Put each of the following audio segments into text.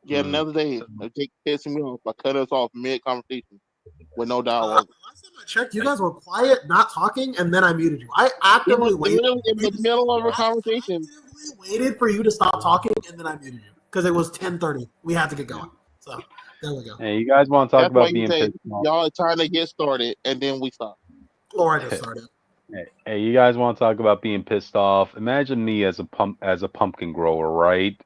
Yet another day, Jake pissing me off by cutting us off mid conversation with no dialogue. Last time I checked, you guys were quiet, not talking, and then I muted you. I actively waited. In the middle of a conversation. I waited for you to stop talking, and then I muted you because it was 10:30. We had to get going. So there we go. Hey, you guys want to talk about being pissed off? Y'all are trying to get started, and then we stop. Or I just started. Hey, you guys want to talk about being pissed off? Imagine me as a pumpkin grower, right?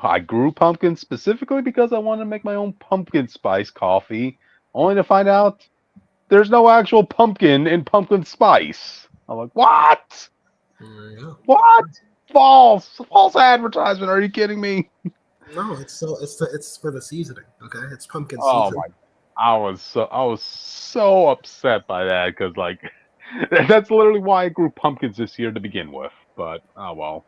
I grew pumpkins specifically because I wanted to make my own pumpkin spice coffee, only to find out there's no actual pumpkin in pumpkin spice. I'm like, what? What? False advertisement. Are you kidding me? No, it's for the seasoning. Okay, it's pumpkin seasoning. Oh my! I was so upset by that because like that's literally why I grew pumpkins this year to begin with. But oh well.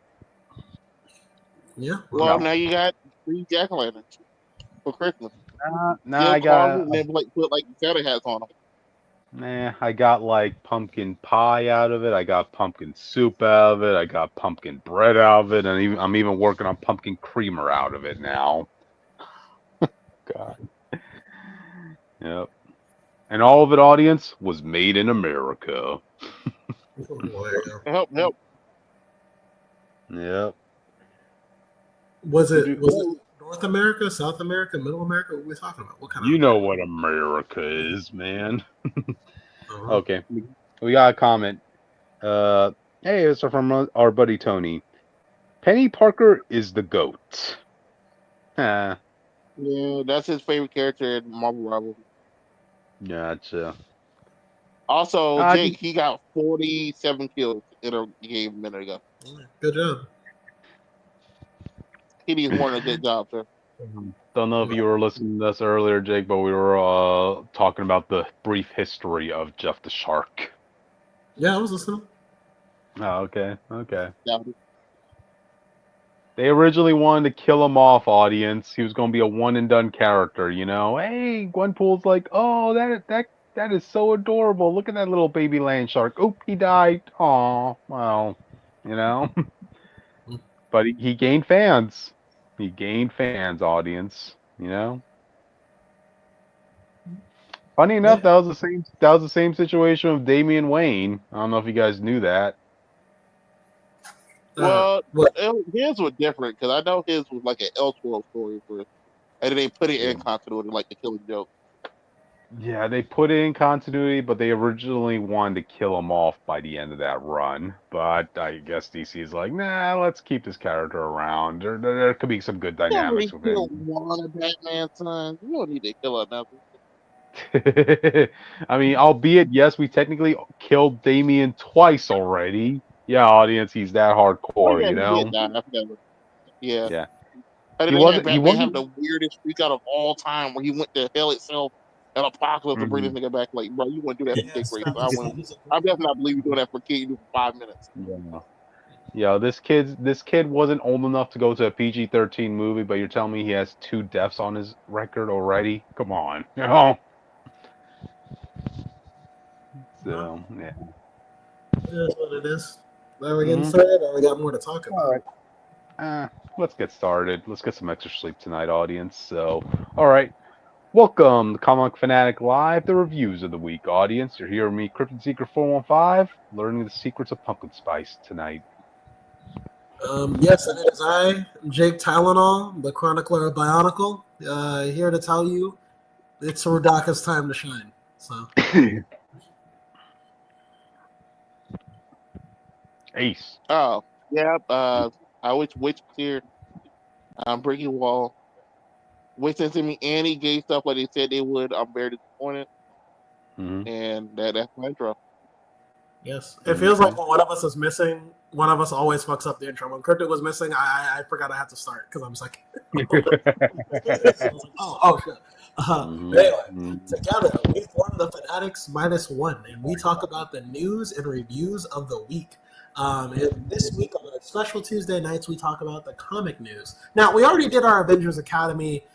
Yeah. Well, now you got 3 jack-o'-lanterns for Christmas. I got. And then put like Santa hats on them. Nah, I got like pumpkin pie out of it. I got pumpkin soup out of it. I got pumpkin bread out of it, and I'm even working on pumpkin creamer out of it now. God. Yep. And all of it, audience, was made in America. Help. Yep. Was it North America, South America, Middle America? What are we talking about? What kind of? You know what America is, man. Okay. We got a comment. Hey, it's from our buddy Tony. Penny Parker is the GOAT. Yeah, that's his favorite character in Marvel Rivals. Gotcha. Also, Jake, he got 47 kills in a game a minute ago. Good job. He needs more than a good job, sir. Don't know if you were listening to us earlier, Jake, but we were talking about the brief history of Jeff the Shark. Yeah, I was listening. Oh, okay. Yeah. They originally wanted to kill him off, audience. He was going to be a one-and-done character, you know? Hey, Gwenpool's like, oh, that is so adorable. Look at that little baby land shark. Oop, he died. Aw, well, you know? But he gained fans. He gained fans, audience, you know? Funny enough, that was the same situation with Damian Wayne. I don't know if you guys knew that. Well, his was different because I know his was like an Elseworld story first, and then they put it in continuity, like the Killing Joke. Yeah, they put it in continuity, but they originally wanted to kill him off by the end of that run. But I guess DC is like, nah, let's keep this character around. There could be some good dynamics with him. You don't want a Batman son. You don't need to kill another. I mean, albeit, yes, we technically killed Damian twice already. Yeah, audience, he's that hardcore, you know? Yeah. He wasn't the weirdest freak out of all time where he went to hell itself and Apocalypse to bring this nigga back. Like, bro, you wouldn't do that for Dick Race. I'm definitely not believe you doing that for a kid you do for 5 minutes. Yeah, this kid wasn't old enough to go to a PG-13 movie, but you're telling me he has 2 deaths on his record already? Come on, you know? So, yeah. That's what it is. Are we getting started, or we got more to talk about? All right. Let's get started. Let's get some extra sleep tonight, audience. So, all right. Welcome to Comic Fanatic Live, the reviews of the week, audience. You're here with me, Cryptid Seeker 415, learning the secrets of pumpkin spice tonight. Yes, and it is I, Jake Tylenol, the chronicler of Bionicle, here to tell you it's Hordika's time to shine. So. Ace. Oh, yeah. I wish Witch was here. Breaking Wall. Witch sent me any gay stuff like they said they would. I'm very disappointed. And that's my intro. Yes. It feels like when one of us is missing, one of us always fucks up the intro. When Cryptid was missing, I forgot I had to start because I'm just like, oh shit. Anyway, together we form the Fanatics -1, and we talk about the news and reviews of the week. And this week on our special Tuesday nights, we talk about the comic news. Now, we already did our Avengers Academy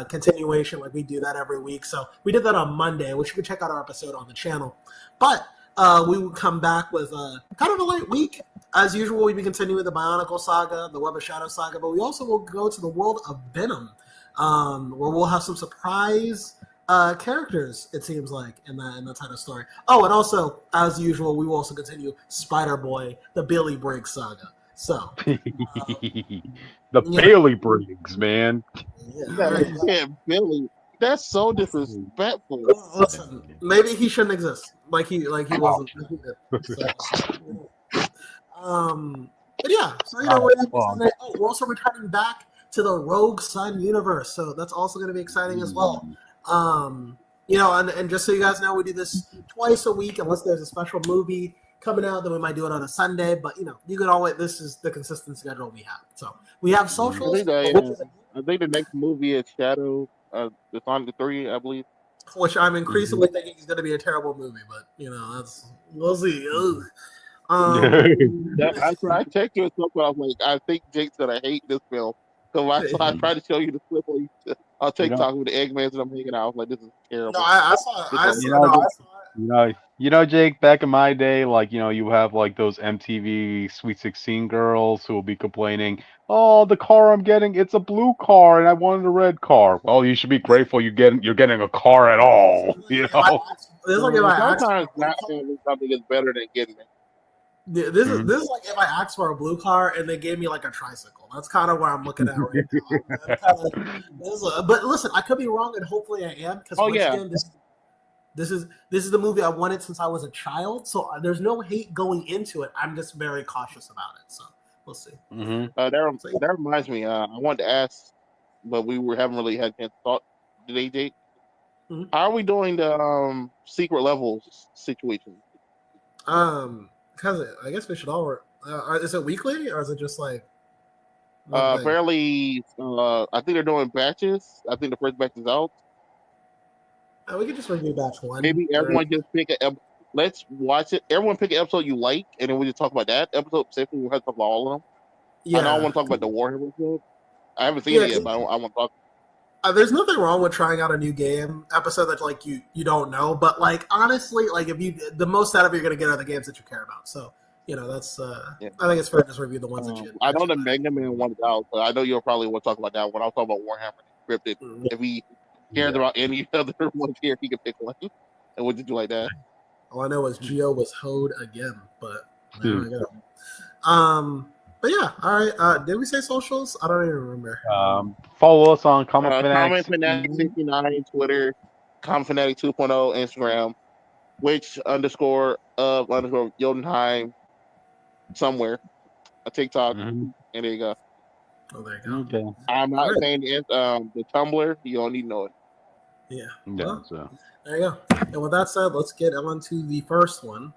continuation, like we do that every week. So we did that on Monday, which you can check out our episode on the channel. But we will come back with kind of a late week. As usual, we'll be continuing the Bionicle saga, the Web of Shadows saga, but we also will go to the world of Venom. where we'll have some surprise characters. It seems like in that type of story. Oh, and also as usual, we will also continue Spider-Boy, the Billy Briggs saga. So the Bailey Briggs, man. Yeah, Billy. That's so disrespectful. Listen, maybe he shouldn't exist. Like he wasn't. So, but yeah, so we're also returning back to the Rogue Sun universe, so that's also going to be exciting as well. And just so you guys know, we do this twice a week unless there's a special movie coming out. Then we might do it on a Sunday, but you can always. This is the consistent schedule we have. So we have socials. I think the next movie is Shadow. The Sonic 3, I believe. Which I'm increasingly thinking is going to be a terrible movie, but we'll see. I checked you and stuff, but I was like, I think Jake's gonna hate this film. So I tried to show you the clip on TikTok with the Eggmans and I'm hanging out. I was like, this is terrible. No, I saw it. Jake, back in my day, you have those MTV Sweet 16 girls who will be complaining, "Oh, the car I'm getting, it's a blue car, and I wanted a red car." Well, you should be grateful you're getting a car at all. Sometimes not having something is better than getting it. This is like if I asked for a blue car and they gave me a tricycle. That's kind of where I'm looking at right now. But listen, I could be wrong, and hopefully I am. Because again, this is the movie I wanted since I was a child. So there's no hate going into it. I'm just very cautious about it. So we'll see. That reminds me. I wanted to ask, but we haven't really had a chance to talk today, Jake. How are we doing the secret levels situation? Because I guess we should all. Is it weekly or is it just apparently, I think they're doing batches. I think the first batch is out. We could just review batch 1. Maybe everyone just pick let's watch it. Everyone pick an episode you like, and then we just talk about that episode. Specifically, we'll have to talk about all of them. Yeah. I don't want to talk about the Warhammer episode. I haven't seen it yet, but I want to talk. There's nothing wrong with trying out a new game episode that you don't know, but honestly, if the most out of it you're gonna get are the games that you care about. So that's I think it's fair to just review the ones that you. I know the Mega Man one is out, so I know you'll probably want to talk about that one. I'll talk about Warhammer Scripted. If he cares about any other ones here, he can pick one. And what did you like that? All I know is Geo was hoed again, but there we go. But yeah, all right. Did we say socials? I don't even remember. Follow us on Comic Fanatic. Fanatic 69 Twitter, Comic Fanatic 2.0 Instagram, which __ Jotunheim somewhere, a TikTok, and there you go. Oh, there you go. Okay. I'm not saying the Tumblr. You don't need to know it. Yeah. So. There you go. And with that said, let's get on to the first one.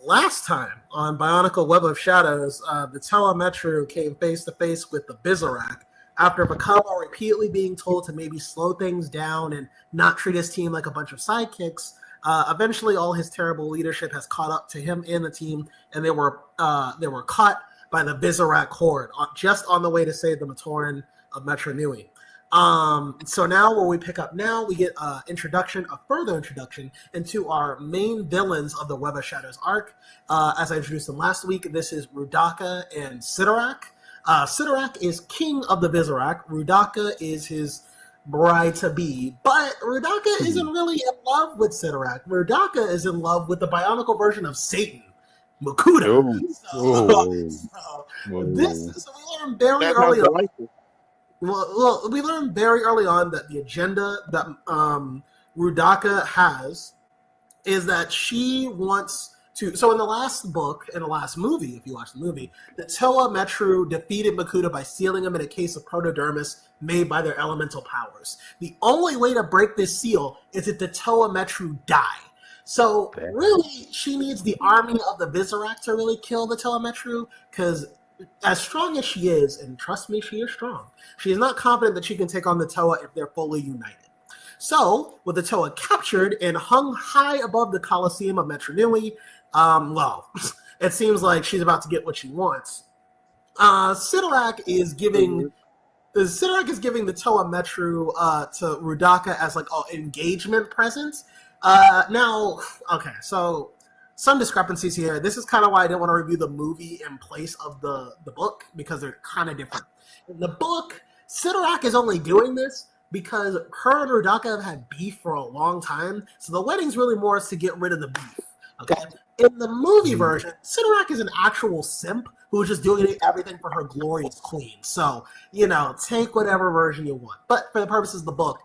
Last time on Bionicle Web of Shadows, the Toa Metru came face to face with the Bizarak after Vakama repeatedly being told to maybe slow things down and not treat his team like a bunch of sidekicks. Eventually, all his terrible leadership has caught up to him and the team, and they were caught by the Bizarak horde just on the way to save the Matoran of Metru Nui. So now where we pick up now, we get a further introduction into our main villains of the Web of Shadows arc. As I introduced them last week, this is Rudaka and Sidorak. Sidorak is king of the Bizarak. Rudaka is his bride-to-be, but Rudaka isn't really in love with Sidorak. Rudaka is in love with the Bionicle version of Satan, Makuta. So we learn very early on. Well, we learned very early on that the agenda that Rudaka has is that she wants to. So in the last movie, if you watch the movie, the Toa Metru defeated Makuta by sealing him in a case of protodermis made by their elemental powers. The only way to break this seal is if the Toa Metru die. So really, she needs the army of the Bizarak to really kill the Toa Metru, because as strong as she is, and trust me, she is strong, she is not confident that she can take on the Toa if they're fully united. So, with the Toa captured and hung high above the Colosseum of Metru Nui, it seems like she's about to get what she wants. Sidorak is giving the Toa Metru to Rudaka as an engagement present. So some discrepancies here. This is kind of why I didn't want to review the movie in place of the book, because they're kind of different. In the book, Sidorak is only doing this because her and Rudaka have had beef for a long time, so the wedding's really more to get rid of the beef. Okay? In the movie version, Sidorak is an actual simp who's just doing everything for her glorious queen. So, take whatever version you want. But for the purposes of the book,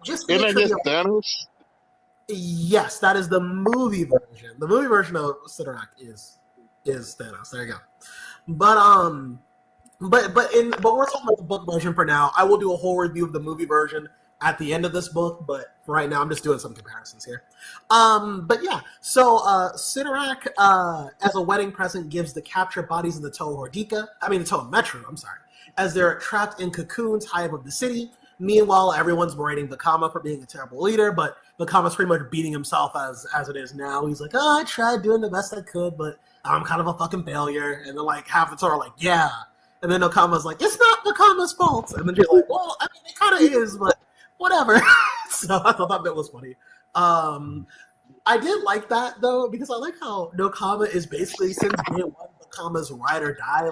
just to make sure Thanos? Yes, that is the movie version. The movie version of Sidorak is Thanos. There you go. But we're talking about the book version for now. I will do a whole review of the movie version at the end of this book, but for right now, I'm just doing some comparisons here. But yeah, so Sidorak, as a wedding present, gives the captured bodies of the Toa Metru, as they're trapped in cocoons high above the city. Meanwhile, everyone's berating Vakama for being a terrible leader, but Vakama's pretty much beating himself as it is now. He's like, I tried doing the best I could, but I'm kind of a fucking failure. And then, half the Toa are like, yeah. And then Vakama's like, it's not Vakama's fault. And then she's like, well, I mean, it kind of is, but whatever. So I thought that bit was funny. I did like that, though, because I like how Nakama is basically, since day one, Vakama's ride or die.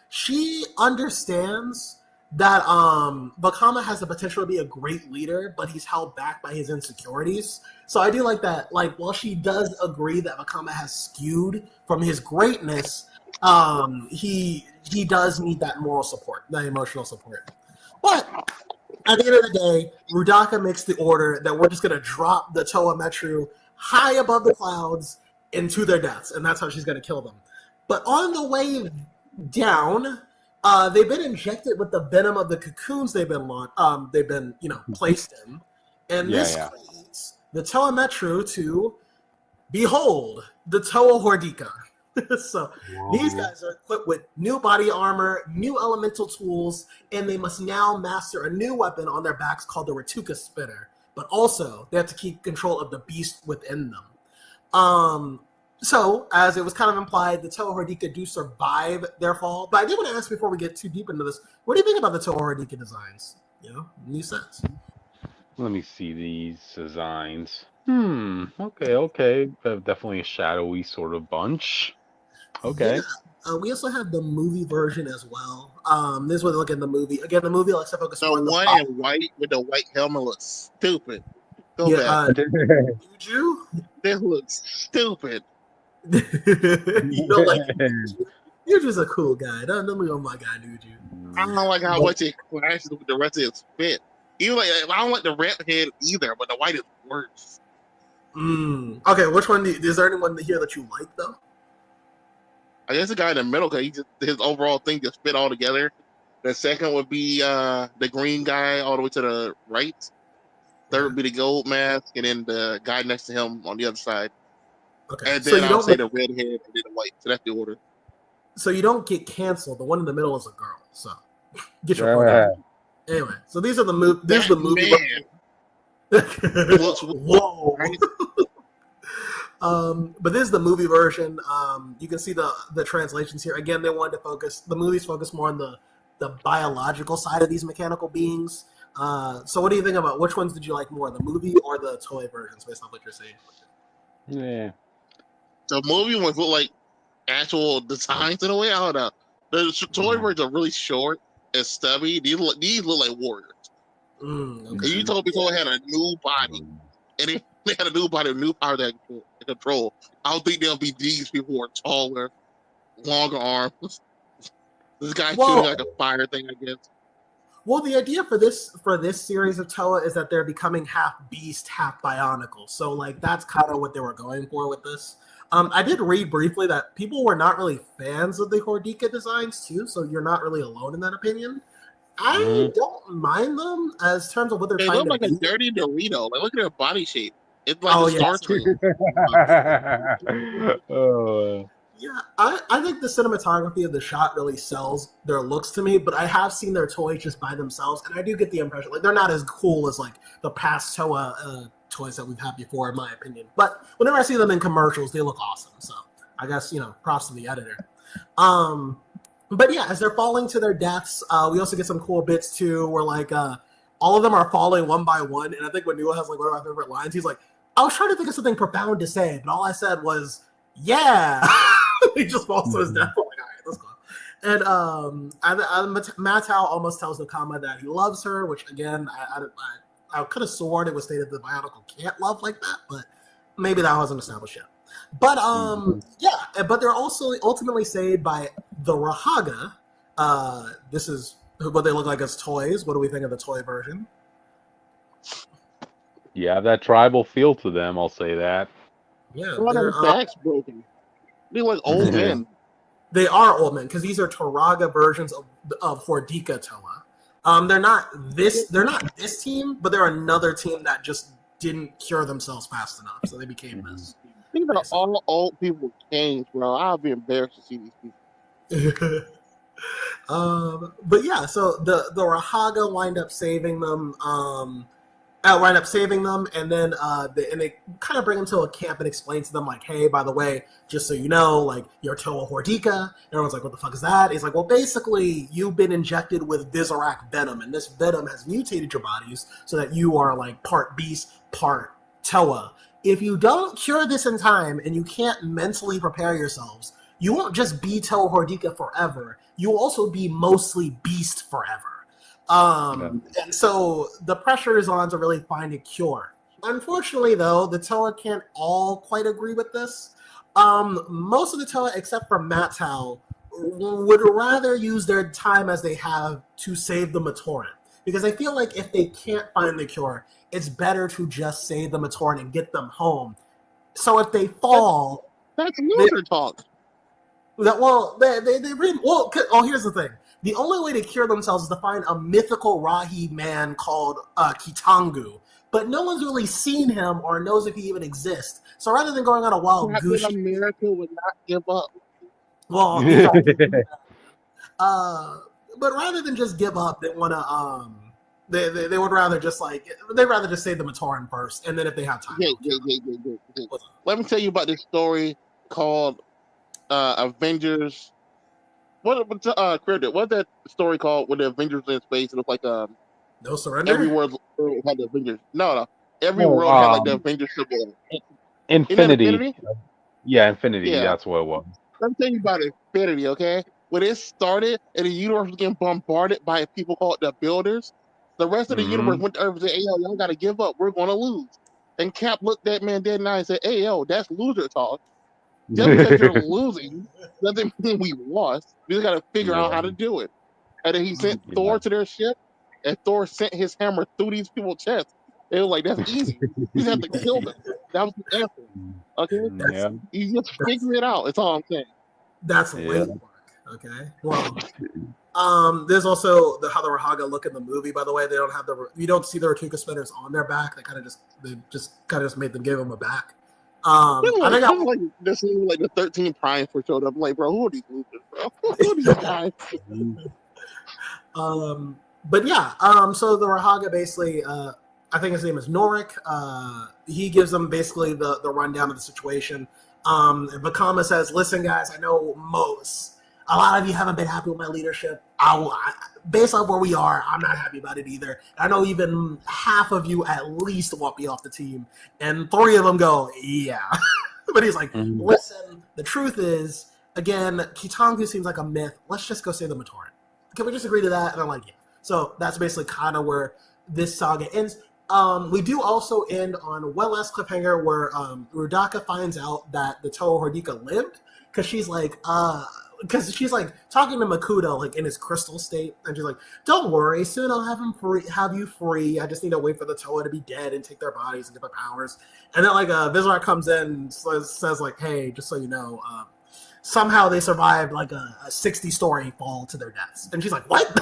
She understands that Vakama has the potential to be a great leader, but he's held back by his insecurities. So I do like that. While she does agree that Vakama has skewed from his greatness, he does need that moral support, that emotional support. But at the end of the day, Rudaka makes the order that we're just going to drop the Toa Metru high above the clouds into their deaths, and that's how she's going to kill them. But on the way down, they've been injected with the venom of the cocoons they've been placed in, and this creates the Toa Metru to behold the Toa Hordika. So these guys are equipped with new body armor, new elemental tools, and they must now master a new weapon on their backs called the Ratuka Spitter. But also, they have to keep control of the beast within them. So, as it was kind of implied, the Toa Hordika do survive their fall. But I did want to ask before we get too deep into this, what do you think about the Toa Hordika designs? New sets. Let me see these designs. Okay. Definitely a shadowy sort of bunch. Okay. Yeah. We also have the movie version as well. This is what they look at the movie. Again, the movie likes to focus on the one in white with the white helmet looks stupid. Go back. Juju? This looks stupid. You don't like Juju's a cool guy. Don't be on my guy, Juju. I don't like how much it clashes with the rest of his fit. Even I don't like the red head either, but the white is worse. Okay, which one? Is there anyone here that you like though? I guess the guy in the middle, because his overall thing just fit all together. The second would be the green guy all the way to the right. Third would be the gold mask, and then the guy next to him on the other side. Okay, and then I'll say the red head and then the white. So that's the order. So you don't get canceled. The one in the middle is a girl. So get your point out. Anyway, so these are the movie. This is the movie. Whoa. But this is the movie version. You can see the translations here. Again, they wanted to focus. The movies focus more on the biological side of these mechanical beings. So what do you think about which ones did you like more, the movie or the toy versions, based on what you're saying? Yeah. The movie ones look like actual designs in a way. I don't know. The toy versions are really short and stubby. These look like warriors. Okay. And you told me Toy had a new body, and they had a new body, a new power that control. I don't think there'll be these people who are taller, longer arms. This guy shooting like a fire thing, I guess. Well, the idea for this series of Toa is that they're becoming half beast, half Bionicle. So, that's kind of what they were going for with this. I did read briefly that people were not really fans of the Hordika designs too, so you're not really alone in that opinion. I don't mind them as terms of what they're trying to do. They look like a dirty Dorito. Look at their body shape. It's like a Star Trek. Yeah, I think the cinematography of the shot really sells their looks to me, but I have seen their toys just by themselves, and I do get the impression they're not as cool as the past Toa toys that we've had before, in my opinion. But whenever I see them in commercials, they look awesome. So I guess props to the editor. But yeah, as they're falling to their deaths, we also get some cool bits too, where all of them are falling one by one, and I think when Nua has one of my favorite lines, he's like, "I was trying to think of something profound to say, but all I said was, yeah." He just falls to his death. I'm like, all right, let's go. And Matau almost tells Nakama that he loves her, which again, I could have sworn it was stated that Bionicle can't love like that, but maybe that wasn't established yet. But but they're also ultimately saved by the Rahaga. This is what they look like as toys. What do we think of the toy version? Yeah, that tribal feel to them, I'll say that. Yeah, their backs broken. They're like old men. They are old men because these are Turaga versions of Hordika Toa. They're not this team, but they're another team that just didn't cure themselves fast enough, so they became this. These are all old people changed, bro. I'll be embarrassed to see these people. But yeah, so the Rahaga wind up saving them. And then they kind of bring them to a camp and explain to them, like, hey, by the way, just so you know, like, you're Toa Hordika. Everyone's like, what the fuck is that? He's like, well, basically, you've been injected with Visorak Venom, and this Venom has mutated your bodies so that you are, like, part beast, part Toa. If you don't cure this in time and you can't mentally prepare yourselves, you won't just be Toa Hordika forever. You'll also be mostly beast forever. And so the pressure is on to really find a cure. Unfortunately, though, the Toa can't all quite agree with this. Most of the Toa, except for Matau, would rather use their time as they have to save the Matoran. Because I feel like if they can't find the cure, it's better to just save the Matoran and get them home. So if they fall... That's loser talk. Here's the thing. The only way to cure themselves is to find a mythical Rahi man called Kitangu. But no one's really seen him or knows if he even exists. So rather than going on a wild goose... America would not give up. Well, but rather than just give up, they want to... They would rather just they'd rather just save the Matoran first, and then if they have time. Let me tell you about this story called Avengers... What's that story called when the Avengers were in space? It was like No Surrender? Every world had the Avengers. No. Every world had like the Avengers symbol. Infinity. Yeah, Infinity. Yeah. That's what it was. Let me tell you about Infinity, okay? When it started and the universe was getting bombarded by people called the Builders, the rest of the universe went to Earth and said, hey, yo, y'all got to give up. We're going to lose. And Cap looked that man dead in the eye and said, hey, yo, that's loser talk. Just because you're losing doesn't mean we lost. We just got to figure out how to do it. And then he sent Thor to their ship, and Thor sent his hammer through these people's chests. It was like, that's easy. You just have to kill them. That was the answer. Okay? You just figure it out. That's all I'm saying. That's late work. Okay? Well, there's also how the Rahaga look in the movie, by the way. They don't have you don't see the Rakuka spinners on their back. They just made them give them a back. This is like the 13 Prime for showed up. I'm like, bro, who are these losers, bro? Who are these guys? But yeah, so the Rahaga basically, I think his name is Norik. He gives them basically the rundown of the situation. And Vakama says, listen, guys, I know a lot of you haven't been happy with my leadership. Based on where we are, I'm not happy about it either. I know even half of you at least want me off the team. And 3 of them go, yeah. But he's like, listen, the truth is, again, Kitangu seems like a myth. Let's just go save the Matoran. Can we just agree to that? And I'm like, yeah. So that's basically kind of where this saga ends. We do also end on a well-ass cliffhanger where Rudaka finds out that the Toa Hordika lived. Because she's like talking to Makuto like in his crystal state, and she's like, "Don't worry, soon I'll have you free. I just need to wait for the Toa to be dead and take their bodies and get their powers." And then Vizorak comes in and says like, "Hey, just so you know, somehow they survived like a 60-story fall to their deaths." And she's like, "What?"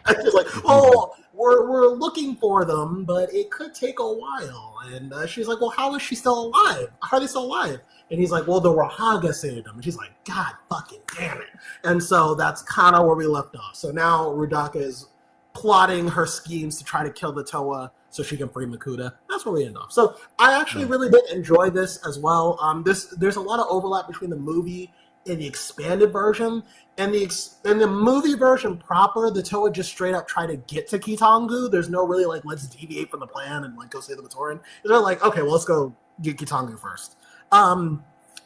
And she's like, "Oh, we're looking for them, but it could take a while." And she's like, "Well, how is she still alive? How are they still alive?" And he's like, well, the Rahaga saved him. And she's like, God fucking damn it. And so that's kind of where we left off. So now Rudaka is plotting her schemes to try to kill the Toa so she can free Makuta. That's where we end off. So I actually really did enjoy this as well. There's a lot of overlap between the movie and the expanded version. And the movie version proper, the Toa just straight up try to get to Kitangu. There's no really let's deviate from the plan and go save the Matoran. They're like, okay, well, let's go get Kitangu first.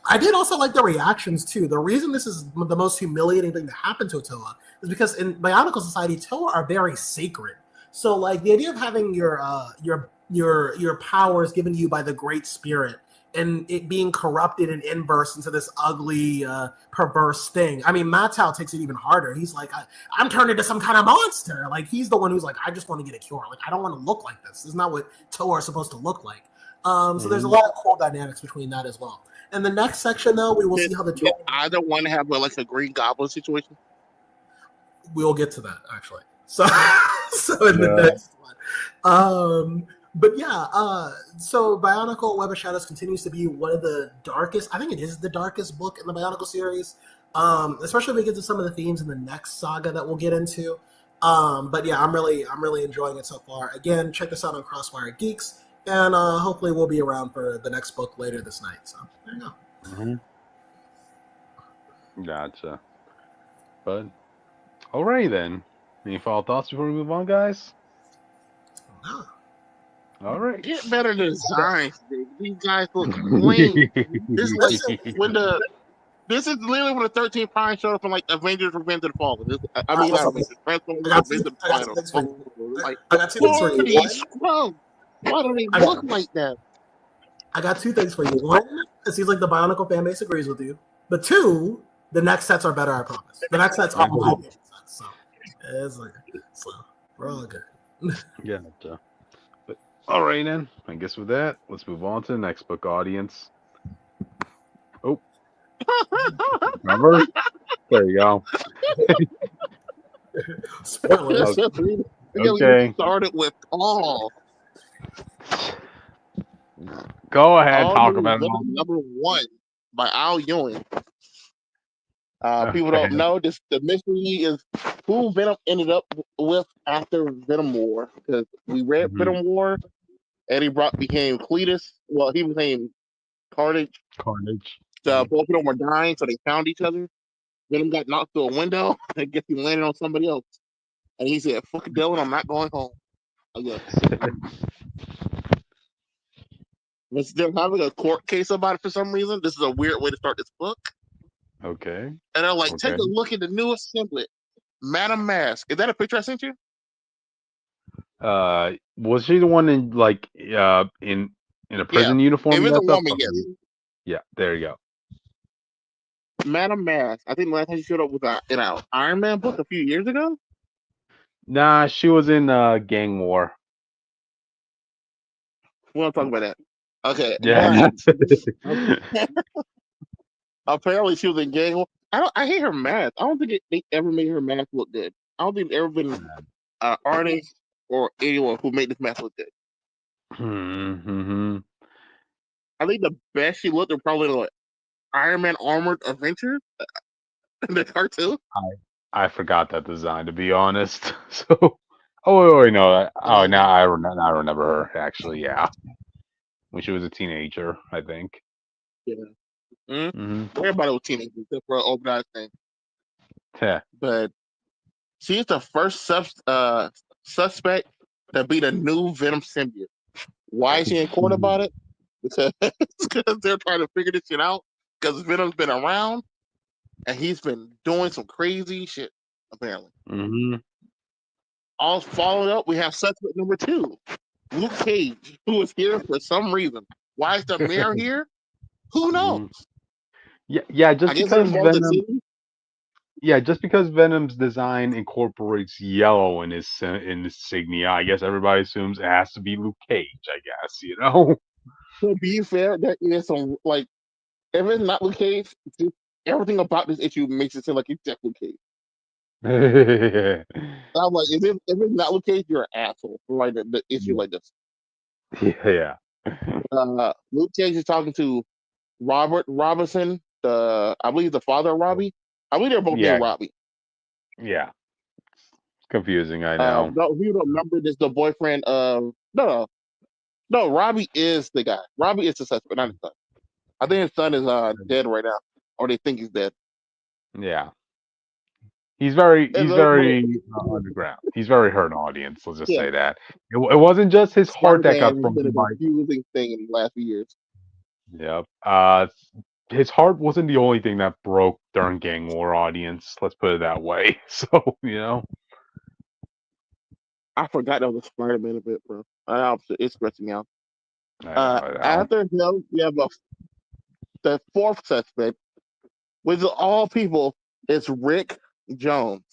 I did also like the reactions too. The reason this is the most humiliating thing to happen to a Toa is because in Bionicle Society, Toa are very sacred. So like the idea of having your powers given to you by the Great Spirit and it being corrupted and inverse into this ugly, perverse thing. I mean, Matau takes it even harder. He's like, I'm turned into some kind of monster. Like he's the one who's like, I just want to get a cure. Like I don't want to look like this. This is not what Toa are supposed to look like. So there's a lot of cool dynamics between that as well. In the next section, though, we will see how the Did either one have like a Green Goblin situation? We'll get to that actually. So in the next one, but yeah, so Bionicle Web of Shadows continues to be one of the darkest. I think it is the darkest book in the Bionicle series, especially when we get to some of the themes in the next saga that we'll get into. But yeah, I'm really enjoying it so far. Again, check this out on Crosswire Geeks. And hopefully we'll be around for the next book later this night. So there you go. Gotcha. But alrighty then. Any final thoughts before we move on, guys? No. All right. Get better designs, dude. These guys look clean. This is like this is literally when the 13th Prime showed up in like Avengers Revenge of the Fallen. I mean, not Avengers, Transformers Revenge of the Fallen. Like, I got two things for you. Why do they look like that? I got two things for you. One, it seems like the Bionicle fan base agrees with you. But two, the next sets are better, I promise. The next sets are my favorite sets. So it's like, so we're all good. Yeah. But all right then. I guess with that, let's move on to the next book, audience. Oh. Remember? There you go. Spoilers. Okay. We started with Paul. Go ahead, talk about it. Number 1 by Al Ewing. People don't know this. The mystery is who Venom ended up with after Venom War, because we read Venom War, and he became Cletus. Well, he became Carnage. Both of them were dying, so they found each other. Venom got knocked through a window. I guess he landed on somebody else, and he said, "Fuck it, Dylan, I'm not going home." I guess. But they're having a court case about it for some reason. This is a weird way to start this book. Okay. And they're like, take a look at the newest symbiote, Madam Mask. Is that a picture I sent you? Was she the one in like in a prison uniform? It was a woman, yes. Yeah, there you go. Madam Mask. I think the last time she showed up was in an Iron Man book a few years ago. Nah, she was in Gang War. We won't talk about that. Okay. Yeah. Apparently, she was in Gang War. I hate her mask. I don't think they ever made her mask look good. I don't think there's ever been an artist or anyone who made this mask look good. I think the best she looked was probably like Iron Man Armored Adventures in the cartoon. I forgot that design, to be honest. So, no. Oh, now I remember her actually. Yeah, when she was a teenager, I think. Yeah. Everybody was teenagers except for an organized thing. Yeah. But she's the first suspect to be the new Venom symbiote. Why is she in court about it? Because they're trying to figure this shit out. Because Venom's been around and he's been doing some crazy shit, apparently. All followed up, we have suspect number 2, Luke Cage, who is here for some reason. Why is the mayor here? Who knows? Yeah, just because Venom. Yeah, just because Venom's design incorporates yellow in his insignia, I guess everybody assumes it has to be Luke Cage. I guess, you know. To be fair, there is some like, if it's not Luke Cage, everything about this issue makes it seem like it's Luke Cage. I'm like, if it's not Luke Cage, you're an asshole for like the issue like this. Yeah. Luke Cage is talking to Robert Robinson, I believe the father of Robbie. I believe they're both named Robbie. Yeah. Confusing, I know. No, you don't remember this, the boyfriend of no, Robbie is the guy. Robbie is the suspect, not his son. I think his son is dead right now, or they think he's dead. Yeah. He's very underground. He's very hurt, audience. Let's just say that. It wasn't just his heart that got broken by. Confusing thing in the last few years. Yep. his heart wasn't the only thing that broke during Gang War, audience. Let's put it that way. So, I forgot that was a Spider-Man a bit, bro. It's stressing me out. I know. After him, we have the fourth suspect, which of all people is Rick Jones.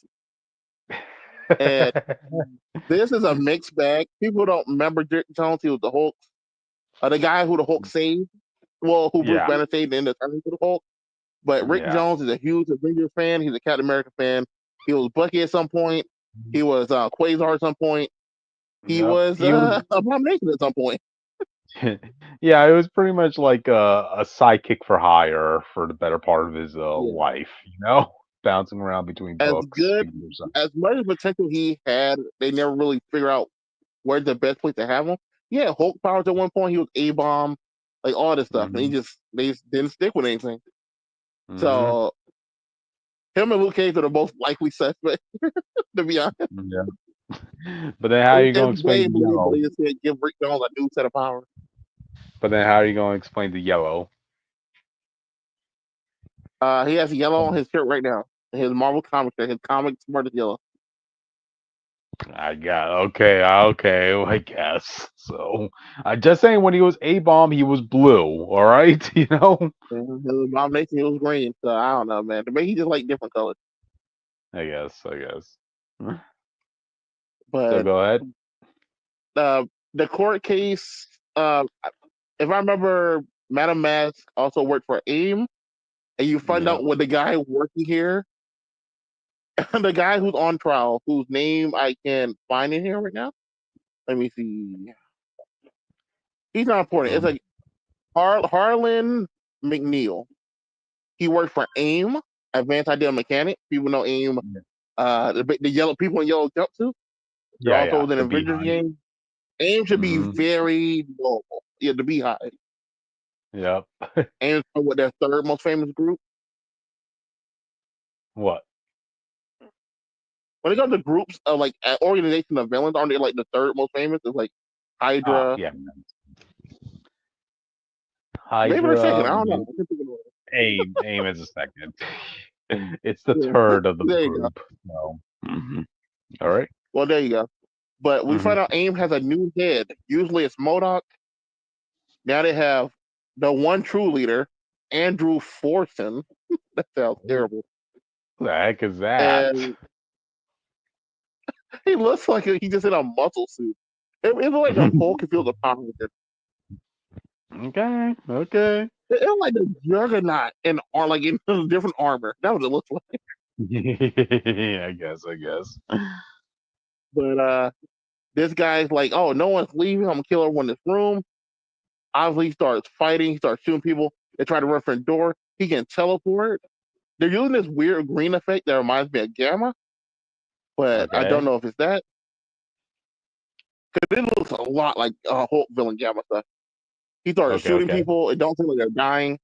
And this is a mixed bag. People don't remember Rick Jones. He was the Hulk, the guy who the Hulk saved. Well, who Bruce Yeah, Banner saved and ended up turning to the Hulk. But Rick yeah. Jones is a huge Avengers fan. He's a Captain America fan. He was Bucky at some point. He was Quasar at some point. He Yep. was He was. Abomination at some point. Yeah, it was pretty much like a sidekick for hire for the better part of his Yeah. life. Bouncing around between As books. good as much potential he had, they never really figure out where's the best place to have him. Yeah, Hulk powers at one point. He was A-bomb, like all this stuff, and they just didn't stick with anything. So him and Luke Cage are the most likely suspect, to be honest. Yeah. But then how are you going to It's way explain the yellow? believable to give Rick Jones a new set of powers. But then how are you going to explain the yellow? He has yellow on his shirt right now. His Marvel comic shirt. His comic smart is yellow. Okay, I guess. So I'm just saying when he was A-bomb, he was blue, all right? His Abomination, he was green. So I don't know, man. Maybe he just like different colors. I guess. So But go ahead. the court case, if I remember, Madam Mask also worked for AIM, and you find out with the guy working here, the guy who's on trial, whose name I can't find in here right now. Let me see. He's not important. It's like Harlan McNeil. He worked for AIM, Advanced Idea Mechanic. People know AIM. The yellow people in yellow jumpsuits. They're also in an Avengers game. AIM should be very normal. Yeah, the Beehive. Yep. AIM is what their third most famous group. What? When it comes to groups of like an organization of villains, aren't they like the third most famous? It's like Hydra. Yeah. Maybe they're second. Hydra. I don't know. AIM is a second. It's the third of the There you group. So. All right. Well, there you go. But we find out AIM has a new head. Usually it's MODOK. Now they have the one true leader, Andrew Forson. That sounds terrible. What the heck is that? And he looks like he just in a muscle suit. It looks like a Hulk if he was a Power Ranger. Okay. It looks like the Juggernaut in different armor. That's what it looks like. I guess. But this guy's like, oh, no one's leaving. I'm gonna kill everyone in this room. Obviously, he starts fighting. He starts shooting people. They try to run for the door. He can teleport. They're using this weird green effect that reminds me of Gamma, but I don't know if it's that. Because it looks a lot like Hulk villain Gamma stuff. He started shooting people. It don't seem like they're dying.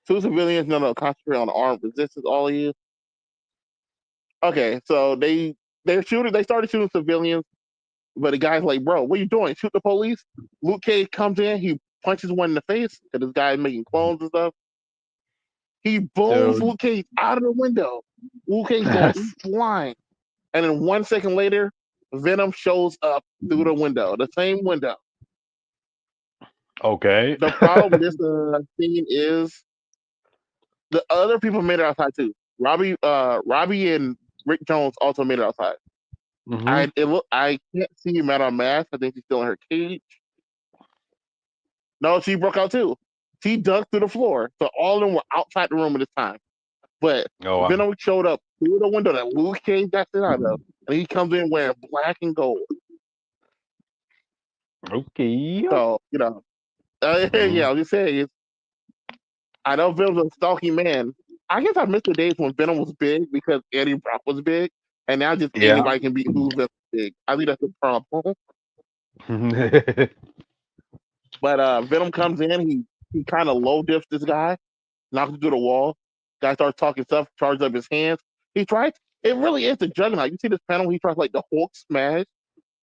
Two civilians, concentrate on the armed resistance, all of you. Okay, so they're shooting. They started shooting civilians, but the guy's like, "Bro, what are you doing? Shoot the police!" Luke Cage comes in. He punches one in the face because this guy is making clones and stuff. He booms Luke Cage out of the window. Luke Cage goes flying, and then 1 second later, Venom shows up through the window, the same window. Okay. The problem with this scene is the other people made it outside too. Robbie and Rick Jones also made it outside. I can't see Madame Mask. I think she's still in her cage. No, she broke out too. She dug through the floor. So all of them were outside the room at this time. But Venom showed up through the window that Luke Cage got it out of. And he comes in wearing black and gold. Okay. So, yeah, I was just saying, I know Venom's a stalky man. I guess I missed the days when Venom was big because Eddie Brock was big. And now just anybody can beat who's big. I think that's the problem. But Venom comes in, he kind of low dips this guy, knocks him through the wall. Guy starts talking stuff, charges up his hands. He tries. It really is the Juggernaut. You see this panel? He tries like the Hulk smash,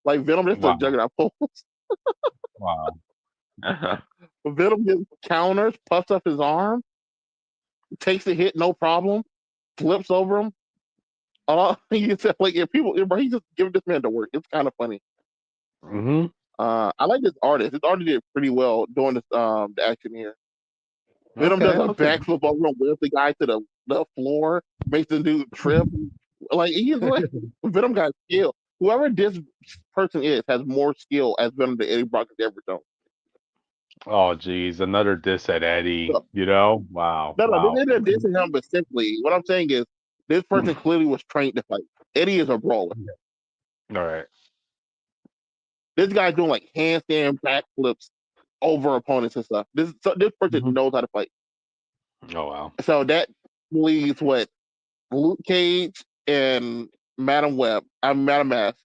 like Venom. This is the Juggernaut pose. Wow. Venom just counters, puffs up his arm, takes the hit, no problem, flips over him. He said, like, if people, he just giving this man to work. It's kind of funny. Mm-hmm. I like this artist. This artist did pretty well doing this the action here. Venom does a backflip over him, whips the guy to the floor, makes the dude trip. Like he's like Venom got skill. Whoever this person is has more skill as Venom than Eddie Brock has ever done. Oh, geez, another diss at Eddie. So, You know? Wow. no, Wow. this isn't dissing him, but simply what I'm saying is this person clearly was trained to fight. Eddie is a brawler. All right. This guy's doing like handstand backflips over opponents and stuff. This person knows how to fight. Oh wow. So that leaves what Luke Cage and Madam Web. I'm Madam Mask.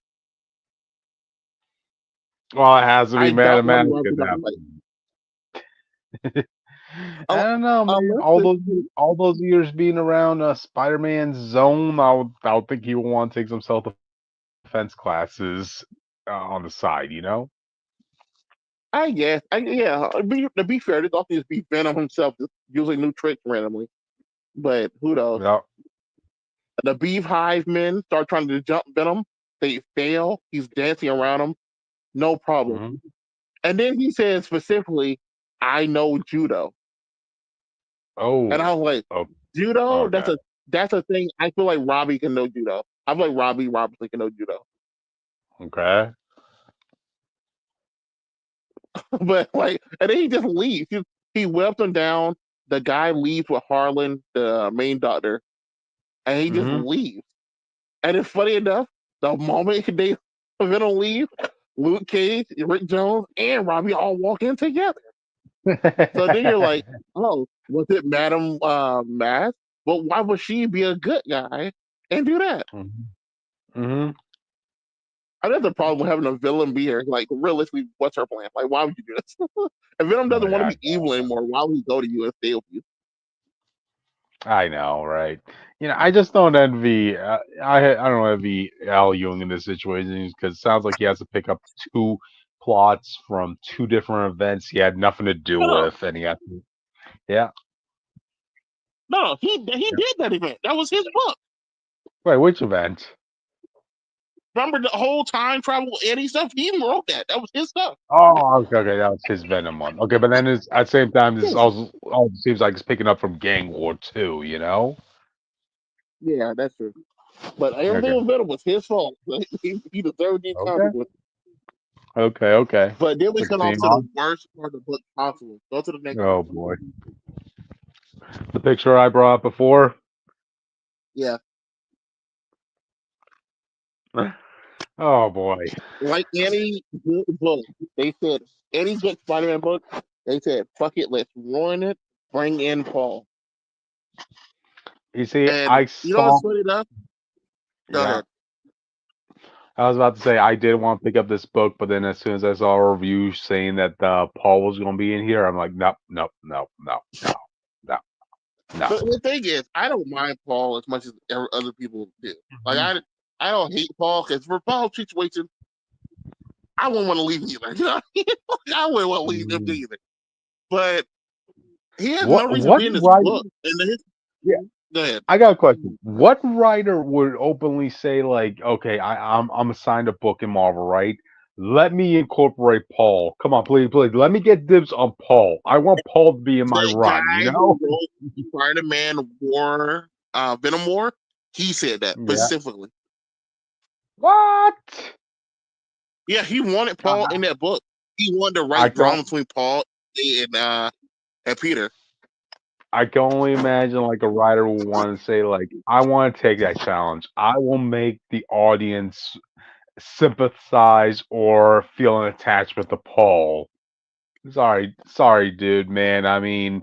Well, it has to be Madam Mask. I don't know, man. All those years being around Spider-Man's zone, I would think he would want to take some self-defense classes on the side, you know? I guess. To be fair, this also just be Venom himself just using new tricks randomly. But who knows? Yep. The Beehive men start trying to jump Venom. They fail. He's dancing around them. No problem. Mm-hmm. And then he says specifically, I know judo. Oh. And I was like, judo? Okay. That's a thing. I feel like Robbie can know judo. I feel like Robbie Robertson can know judo. Okay. But like, and then he just leaves. He whips him down. The guy leaves with Harlan, the main doctor, and he just leaves. And it's funny enough, the moment they Venom leave, Luke Cage, Rick Jones, and Robbie all walk in together. So then you're like, oh, was it Madam Mask? But why would she be a good guy and do that? Mm-hmm. I think the problem with having a villain be here. Like, realistically, what's her plan? Like, why would you do this? If Venom doesn't want to be evil anymore, why would he go to you and stay with you? I know, right? You know, I just don't envy. I don't envy Al Jung in this situation because it sounds like he has to pick up two plots from two different events he had nothing to do with, and he had to. Yeah. No, he did that event. That was his book. Wait, which event? Remember the whole time travel Eddie stuff? He wrote that. That was his stuff. Oh, okay, that was his Venom one. Okay, but then at the same time, this also seems like it's picking up from Gang War 2, you know? Yeah, that's true. But everything with Venom was his fault. He deserved these consequences. Okay. But then we come off to the worst part of the book possible. Go to the next. Oh boy. The picture I brought up before. Yeah. Oh boy. Like any good book, they said any good Spider-Man book, they said, fuck it, let's ruin it, bring in Paul. You see, and you know what's funny enough? Go ahead. I was about to say I did want to pick up this book, but then as soon as I saw a review saying that Paul was going to be in here, I'm like, no. But the thing is, I don't mind Paul as much as other people do. Like I don't hate Paul because for Paul's situation, I wouldn't want to leave either. You know? I wouldn't want to leave him either. But he has no reason to be in this book. Go ahead. I got a question. What writer would openly say, like, okay, I'm assigned a book in Marvel, right? Let me incorporate Paul. Come on, please. Let me get dibs on Paul. I want Paul to be in my run, you know? Spider-Man War, Venom War, he said that specifically. What? Yeah, he wanted Paul in that book. He wanted to write drama between Paul and Peter. I can only imagine like a writer will want to say, like, I want to take that challenge. I will make the audience sympathize or feel an attachment to Paul. Sorry, dude, man. I mean,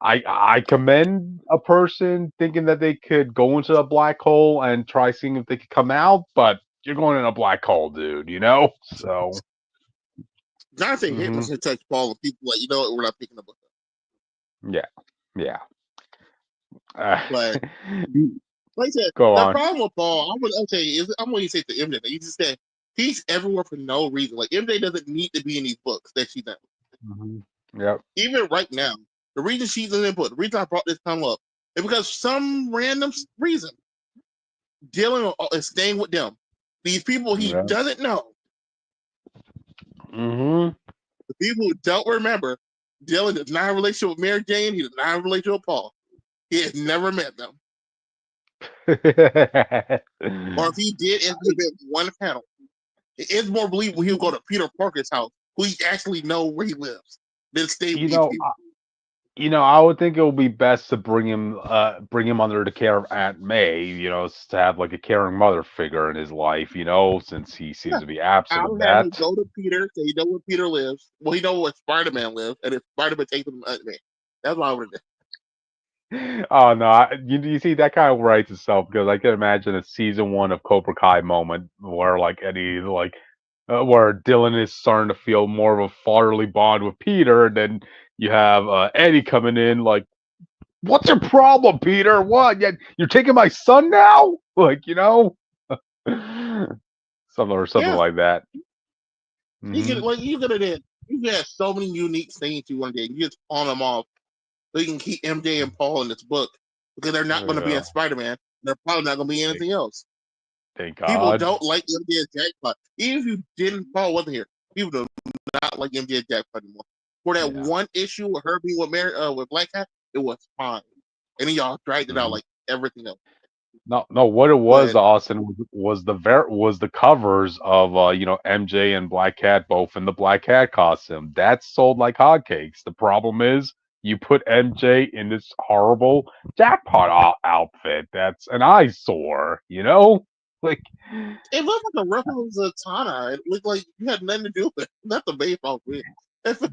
I commend a person thinking that they could go into a black hole and try seeing if they could come out, but you're going in a black hole, dude, you know? So Jonathan Hickman should touch Paul and people like, you know what, we're not picking up with that. Yeah. But like I said, the problem with Paul, I'm going to say to MJ, you just said he's everywhere for no reason. Like MJ doesn't need to be in these books that she's in. Yep. Even right now, the reason she's an input, the reason I brought this time up, is because some random reason Dylan is staying with them. These people he doesn't know. The people who don't remember, Dylan does not have a relationship with Mary Jane. He does not have a relationship with Paul. He has never met them. Or if he did, it's been one panel. It's more believable he'll go to Peter Parker's house, who he actually know where he lives, than stay with these people. I would think it would be best to bring him under the care of Aunt May, to have like a caring mother figure in his life, since he seems to be absent I'll of have him that. go to Peter, so he know where Peter lives. Well, he know where Spider-Man lives, and if Spider-Man takes him to Aunt May. That's what I would do. Oh no! You see that kind of writes itself because I can imagine a season 1 of Cobra Kai moment where like Eddie where Dylan is starting to feel more of a fatherly bond with Peter, and then you have Eddie coming in like, "What's your problem, Peter? What? You're taking my son now?" Like something Yeah, like that. you could have did. You had so many unique things you want to do. You just pawn them off so you can keep MJ and Paul in this book because they're not going to be in Spider-Man. They're probably not going to be anything else. Thank People God. don't like MJ and Jackpot. Even if you didn't, Paul wasn't here. People do not like MJ and Jackpot anymore. For that one issue with her being with Black Cat, it was fine. And then y'all dragged it out like everything else. No. What it was, Austin, was the covers of MJ and Black Cat both in the Black Cat costume. That sold like hotcakes. The problem is you put MJ in this horrible Jackpot outfit. That's an eyesore. Like it looked like a reference of Zatanna. It looked like you had nothing to do with it. Not the baseball with. It would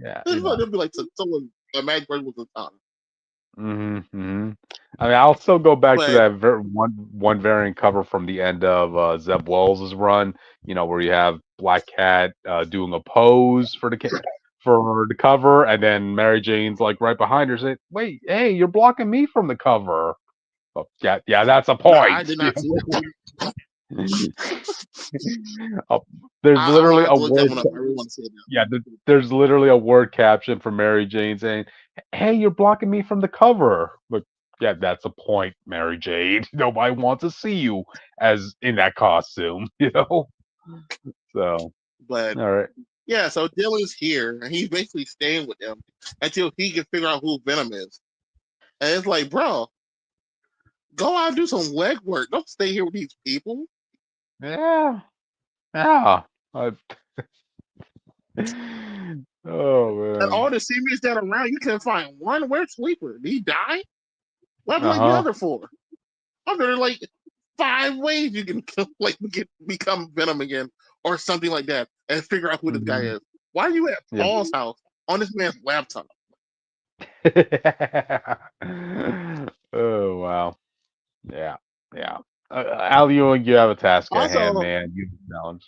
be like someone a magic person with Zatanna. I mean, I'll still go back to that one variant cover from the end of Zeb Wells' run. Where you have Black Cat doing a pose for the cover, and then Mary Jane's like right behind her, saying, "Wait, hey, you're blocking me from the cover." Oh, yeah, that's a point. No, I did not see that. There's literally a word. I really want to see it now. Yeah, there's literally a word caption for Mary Jane saying, "Hey, you're blocking me from the cover." But yeah, that's a point, Mary Jane. Nobody wants to see you as in that costume, So, but all right. Yeah, so Dylan's here, and he's basically staying with them until he can figure out who Venom is. And it's like, bro, go out and do some legwork. Don't stay here with these people. Yeah. Oh man. And all the seniors that are around, you can find one. Where's Sleeper? Did he die? What am I the other for? There are like 5 ways you can become Venom again, or something like that, and figure out who this guy is. Why are you at Paul's house on this man's laptop? Oh wow. Yeah. Al, you have a task at hand, man. You have a challenge.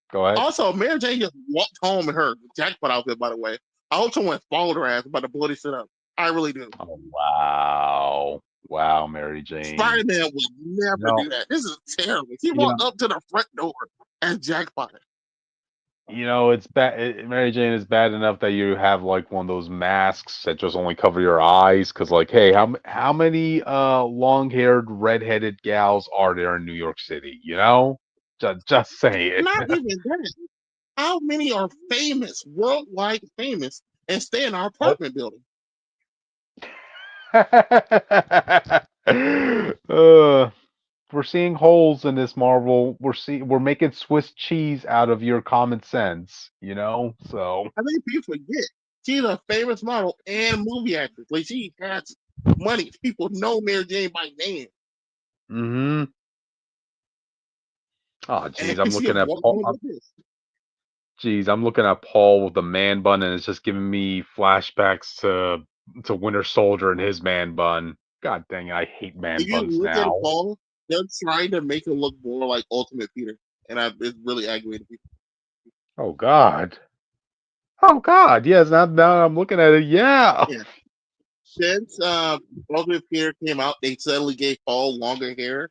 Go ahead. Also, Mary Jane just walked home in her Jackpot outfit, by the way. I hope someone followed her ass about to blow this shit up. I really do. Oh, wow, Mary Jane. Spider-Man would never do that. This is terrible. He walked up to the front door and Jackpot. It's bad. Mary Jane is bad enough that you have like one of those masks that just only cover your eyes. Because like, hey, how many long-haired, redheaded gals are there in New York City? Just say it. Not even that. How many are famous, worldwide famous, and stay in our apartment building? We're seeing holes in this Marvel. We're making Swiss cheese out of your common sense, So I think people forget she's a famous model and movie actress. Like she has money. People know Mary Jane by name. Oh, geez, I'm looking at Paul. I'm looking at Paul with the man bun, and it's just giving me flashbacks to Winter Soldier and his man bun. God dang it, I hate man buns now. At Paul, they're trying to make him look more like Ultimate Peter, and it's really aggravating people. Oh God. Yes, now I'm looking at it. Yeah. Since Ultimate Peter came out, they suddenly gave Paul longer hair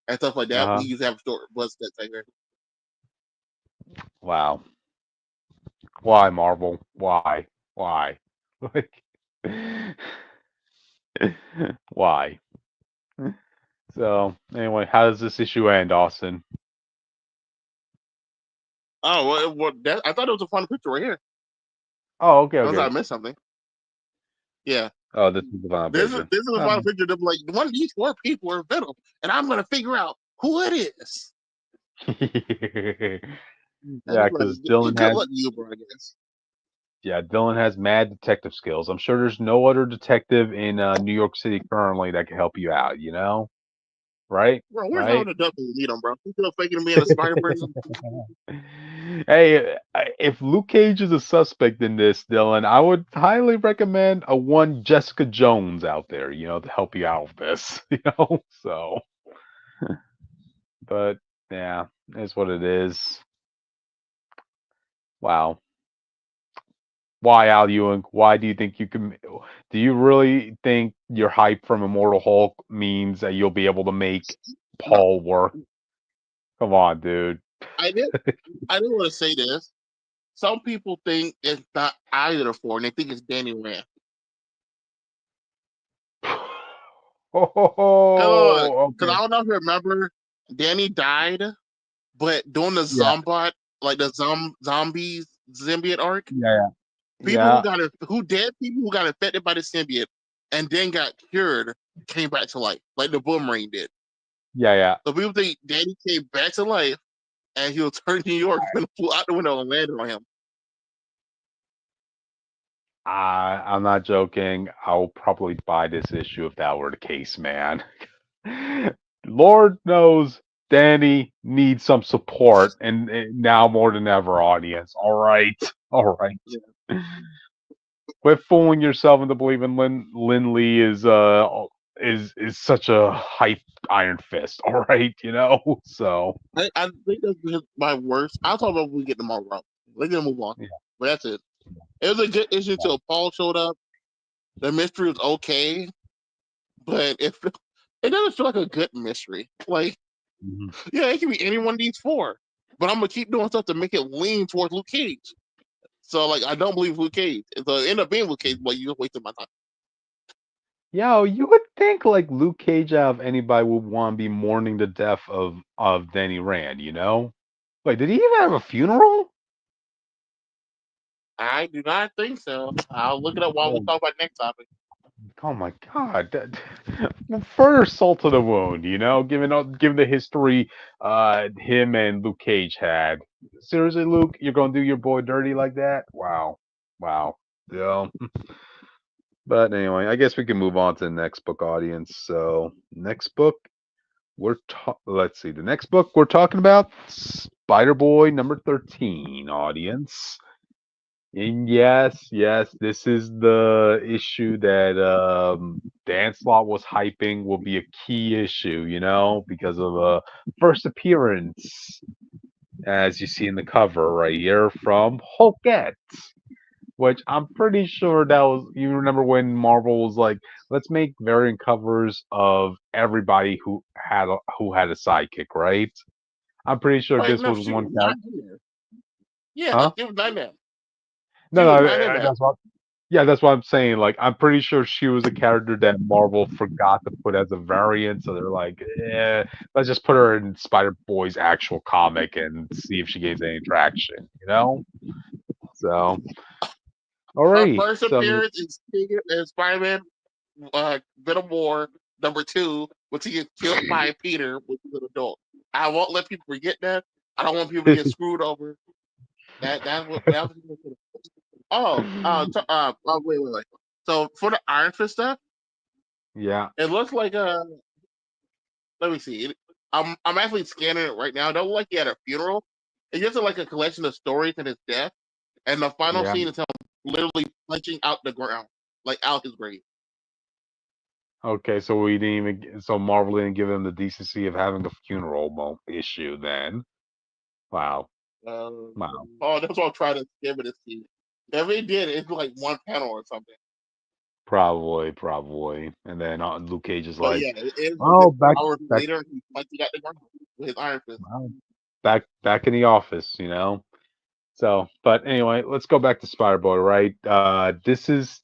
and stuff like that. We used to have short buzz cuts like hair. Wow. Why, Marvel? Why? Why? Like, why? So, anyway, how does this issue end, Austin? Oh, I thought it was a fun picture right here. Oh, okay, Unless okay. I missed something. Yeah. Oh, this is the final picture. This is a final picture. They're like, one of these 4 people are Venom, and I'm gonna figure out who it is. Yeah, because Dylan good has luck to you, bro. I guess. Dylan has mad detective skills. I'm sure there's no other detective in New York City currently that can help you out. You know, right? Bro, where's all Right? the duck when you need them, bro? You still faking being a spider person? Hey, if Luke Cage is a suspect in this, Dylan, I would highly recommend a one Jessica Jones out there, you know, to help you out with this, you know. So, but yeah, it's what it is. Wow. Why, Al Ewing? Why do you think you can? Do you really think your hype from Immortal Hulk means that you'll be able to make No, Paul work? Come on, dude. I did. I didn't want to say this. Some people think it's not either for, and they think it's Danny Rand. Oh, Because okay. I don't know if you remember, Danny died, but during the Yeah, Zombot, like the zombies symbiote arc, yeah, people yeah, who got infected by the symbiote and then got cured came back to life, like the Boomerang did. yeah, yeah. So people think Danny came back to life and he'll turn New York and flew out the window and landed on him. I'm not joking. I'll probably buy this issue if that were the case, man. Lord knows Danny needs some support, and now more than ever, audience. All right, all right. Yeah. Quit fooling yourself into believing Lin Lee is such a hype Iron Fist. All right, you know. So I think that's my worst. I'll talk about when we get to tomorrow. Let's move on. yeah, But that's it. It was a good issue until Paul showed up. The mystery was okay, but it doesn't feel like a good mystery. Like, mhm. yeah, it can be any one of these 4, but I'm gonna keep doing stuff to make it lean towards Luke Cage. So, like, I don't believe Luke Cage. So it end up being Luke Cage, but you just wasted my time. Yo, you would think like Luke Cage out of anybody would want to be mourning the death of Danny Rand, you know? Wait, did he even have a funeral? I do not think so. I'll look it up while we Oh, talk about next topic. oh my God! Further salt to the wound, you know, given the history him and Luke Cage had. Seriously, Luke, you're gonna do your boy dirty like that? Wow, wow. Yeah. But anyway, I guess we can move on to the next book, audience. So next book let's see. The next book we're talking about Spider Boy number 13, audience. And yes, this is the issue that Dan Slott was hyping will be a key issue, you know, because of a first appearance, as you see in the cover right here, from Hulkette. Which I'm pretty sure that was, you remember when Marvel was like, let's make variant covers of everybody who had a sidekick, right? I'm pretty sure Wait, this no, was she one was not character. in there. Yeah, Huh? she was not in there. No, She no, was not in there. that's what. Yeah, that's what I'm saying. Like, I'm pretty sure she was a character that Marvel forgot to put as a variant, so they're like, let's just put her in Spider Boy's actual comic and see if she gains any traction. You know? So, Her alrighty. first So, appearance in Spider-Man Venom War #2 was he gets killed by Peter, which is an adult. I won't let people forget that. I don't want people to get screwed over. That's what that was. Wait. So for the Iron Fist stuff, yeah, it looks like let me see. I'm actually scanning it right now. It don't look like he had a funeral. It's just like a collection of stories and his death. And the final yeah. scene is him literally punching out the ground, like out his grave. Okay, so we didn't even, so Marvel didn't give him the decency of having a funeral issue then. Wow, Uh, wow. that's what I'm trying to give it a see. If they did, it's like one panel or something. Probably. And then Luke Cage is But like, yeah, it is oh, just hours back, later. He's punching out the ground with his Iron Fist. well, back in the office, you know. So, but anyway, let's go back to Spider Boy. Right, this is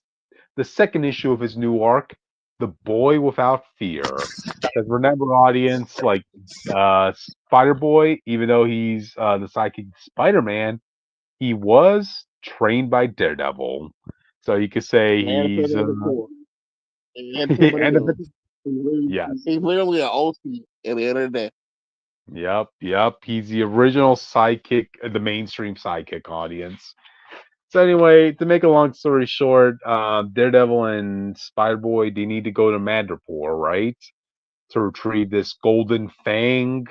the second issue of his new arc, The Boy Without Fear. Because remember, audience, like Spider Boy, even though he's the sidekick Spider Man, he was trained by Daredevil. So you could say And he's Fantastic Four. And too many and villains. yes, He's literally an OC at the end of the day. yep. He's the original sidekick, the mainstream sidekick audience. So anyway, to make a long story short, Daredevil and Spider Boy they need to go to Madripoor, right, to retrieve this golden fang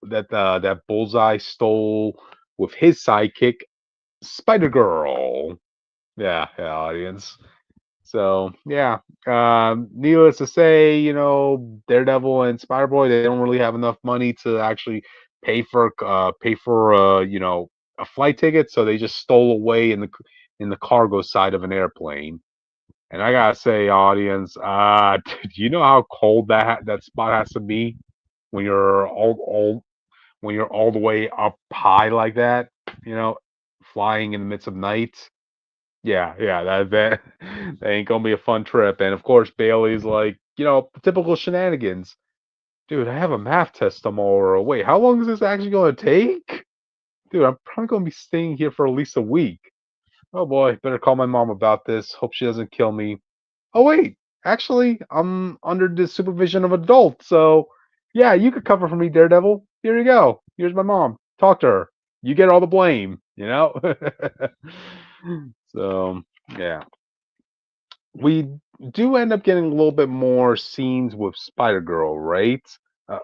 that Bullseye stole with his sidekick Spider Girl. Yeah, audience. So yeah, needless to say, Daredevil and Spider Boy they don't really have enough money to actually pay for a flight ticket, so they just stole away in the cargo side of an airplane. And I gotta say, audience, do you know how cold that spot has to be when you're all the way up high like that? You know, flying in the midst of night. Yeah, that ain't gonna be a fun trip. And of course, Bailey's like, typical shenanigans. Dude, I have a math test tomorrow. Wait, how long is this actually gonna take? Dude, I'm probably gonna be staying here for at least a week. Oh boy, better call my mom about this. Hope she doesn't kill me. Oh wait, actually, I'm under the supervision of adults, so yeah, you could cover for me, Daredevil. Here you go. Here's my mom. Talk to her. You get all the blame. So yeah, we do end up getting a little bit more scenes with Spider Girl, right? Uh,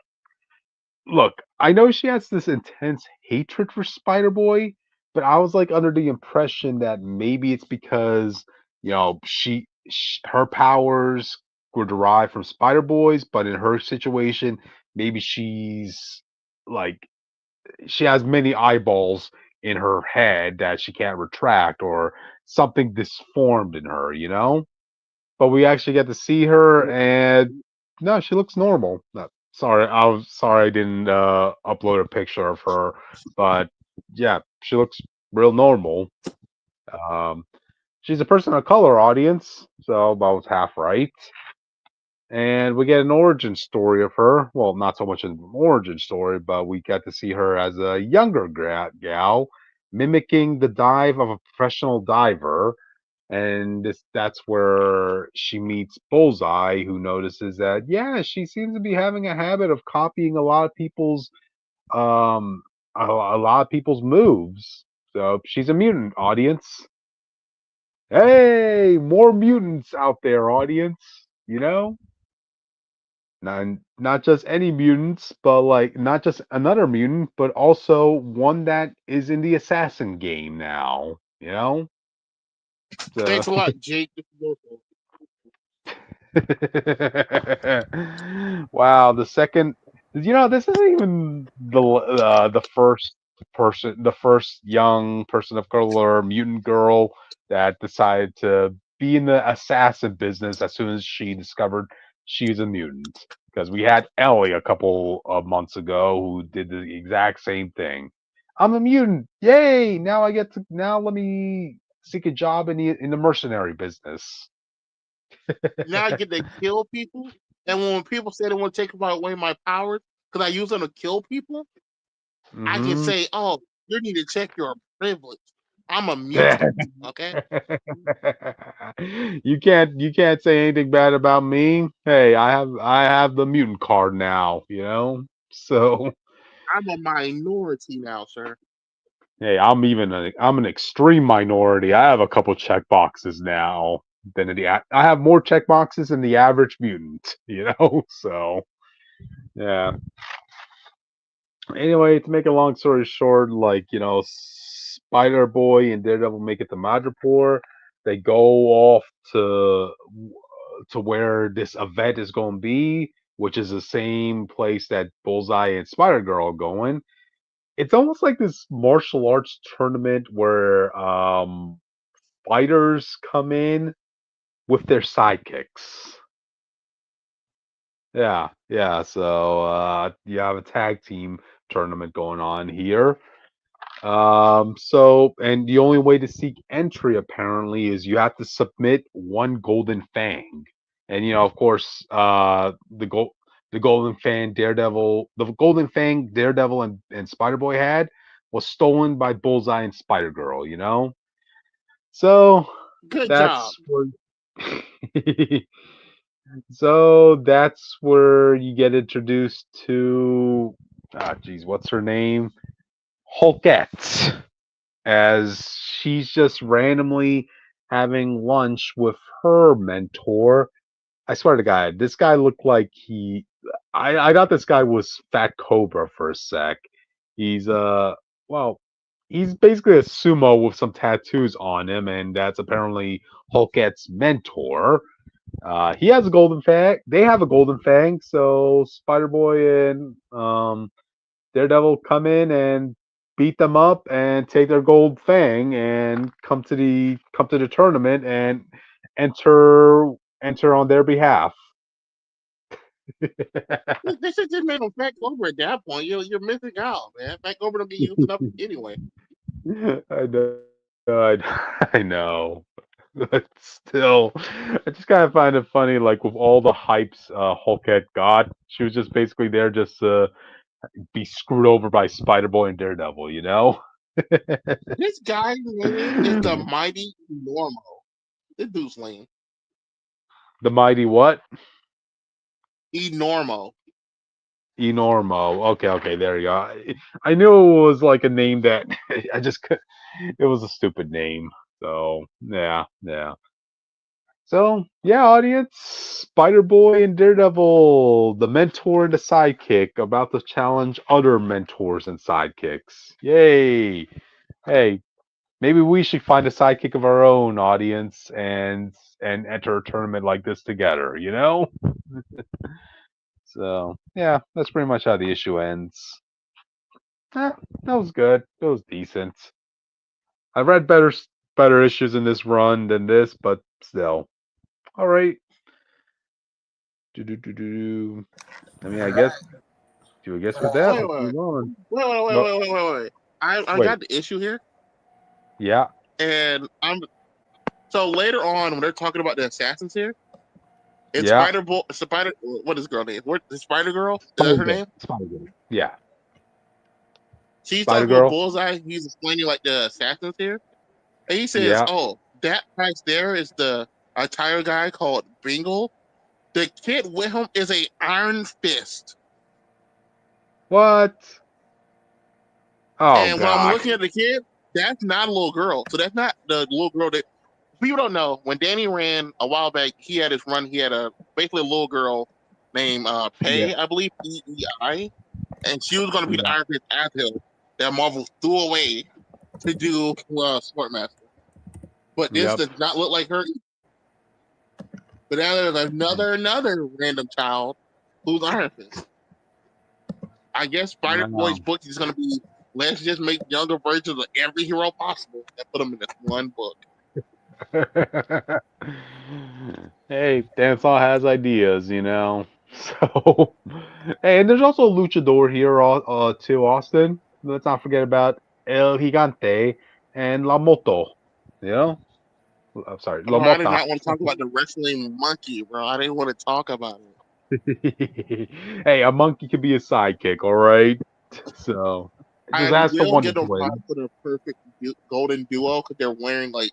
Look, I know she has this intense hatred for Spider Boy, but I was like under the impression that maybe it's because her powers were derived from Spider Boy's, but in her situation, maybe she's like she has many eyeballs in her head that she can't retract, or something disformed in her. But we actually get to see her, and no, she looks normal. No, sorry, I was sorry I didn't upload a picture of her, but yeah, she looks real normal. Um, she's a person of color, audience, so about half right. And we get an origin story of her. Well, not so much an origin story, but we get to see her as a younger gal, mimicking the dive of a professional diver. And that's where she meets Bullseye, who notices that yeah, she seems to be having a habit of copying um a lot of people's moves. So she's a mutant, audience. Hey, more mutants out there, audience. Not just any mutants, but like not just another mutant, but also one that is in the assassin game now. So Thanks a lot, Jake. wow, the second, this isn't even the first young person of color mutant girl that decided to be in the assassin business as soon as she discovered she's a mutant. Because we had Ellie a couple of months ago who did the exact same thing. I'm a mutant, yay! Now let me seek a job in the mercenary business. Now I get to kill people. And when people say they want to take away my powers because I use them to kill people, I can Hmm. say, "Oh, you need to check your privilege. I'm a mutant." Okay. You can't say anything bad about me. Hey, I have the mutant card now. So I'm a minority now, sir. hey, I'm an extreme minority. I have a couple check boxes now I have more check boxes than the average mutant. So yeah. Anyway, to make a long story short, Spider Boy and Daredevil make it to Madripoor. They go off to where this event is going to be, which is the same place that Bullseye and Spider Girl are going. It's almost like this martial arts tournament where fighters come in with their sidekicks. Yeah. So you have a tag team tournament going on here. So, and the only way to seek entry apparently is you have to submit one golden fang, and of course, the golden fang Daredevil and Spider Boy had was stolen by Bullseye and Spider Girl. So Good job. that's where. So that's where you get introduced to. Ah, geez, what's her name? Hulkette, as she's just randomly having lunch with her mentor. I swear to God, this guy looked like I thought this guy was Fat Cobra for a sec. He's well, he's basically a sumo with some tattoos on him, and that's apparently Hulkette's mentor. He has a golden fang. They have a golden fang, so Spider Boy and Daredevil come in and beat them up and take their gold fang and come to the tournament and enter on their behalf. They should just made him Fat Cobra at that point. You're missing out, man. Fat Cobra don't get used enough anyway. I know. But still, I just kind of find it funny, like with all the hypes Hulkette got, she was just basically there just to be screwed over by Spider Boy and Daredevil, This guy's name is the Mighty Normo. This dude's lame. The mighty what? Enormo. Enormo. Okay, there you go. I knew it was like a name that I just could. It was a stupid name. So yeah. So yeah, audience, Spider Boy and Daredevil, the mentor and the sidekick, about to challenge other mentors and sidekicks. Yay! Hey, maybe we should find a sidekick of our own, audience, and enter a tournament like this together. So yeah, that's pretty much how the issue ends. That was good. It was decent. I've read better issues in this run than this, but still. All right. I mean, I guess. Do I guess with that? Wait. Let's move on. Wait. I got the issue here. Yeah. And so later on when they're talking about the assassins here, it's Yeah. Spider. What is the girl name? What the Spider Girl? Is that her name? Spider Girl. Yeah. She's Spider talking about Girl. Bullseye. He's explaining like the assassins here, and he says, Yeah. "Oh, that price there is the attire guy called Bingle. The kid with him is a Iron Fist." What? Oh, and God. when I'm looking at the kid, that's not a little girl. So that's not the little girl that people don't know. When Danny ran a while back, he had his run. He had basically a little girl named Pei, I believe, Pei, and she was going to be the Iron Fist after him that Marvel threw away to do Sportmaster. But this does not look like her. But now there's another random child who's Iron Fist. I guess Spider Boy's book is going to be, let's just make younger versions of every hero possible and put them in this one book. Hey, Dancehall has ideas, So, hey, and there's also a luchador here, too, Austin. Let's not forget about El Gigante and La Moto. I'm sorry, La I did Mota. not want to talk about the wrestling monkey, bro. I didn't want to talk about it. Hey, a monkey could be a sidekick, all right? So, just ask for one get them for the perfect golden duo because they're wearing like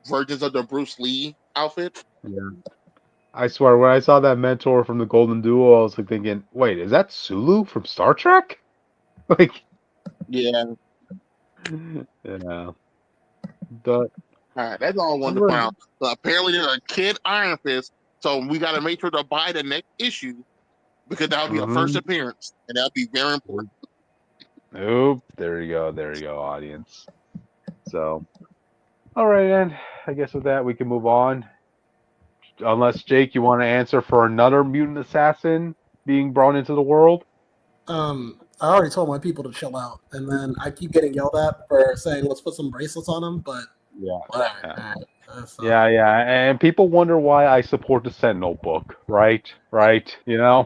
versions of the Bruce Lee outfit. Yeah. I swear, when I saw that mentor from the Golden Duo, I was like thinking, wait, is that Sulu from Star Trek? Like, yeah. Yeah. All right, that's all I wanted to find out. So apparently, there's a kid Iron Fist, so we got to make sure to buy the next issue because that'll be a first appearance, and that'll be very important. Oop, there you go, audience. So, all right, then. I guess with that, we can move on. Unless, Jake, you want to answer for another mutant assassin being brought into the world? I already told my people to chill out, and then I keep getting yelled at for saying, let's put some bracelets on them, but whatever. Yeah. And people wonder why I support the Sentinel book, right? Yeah.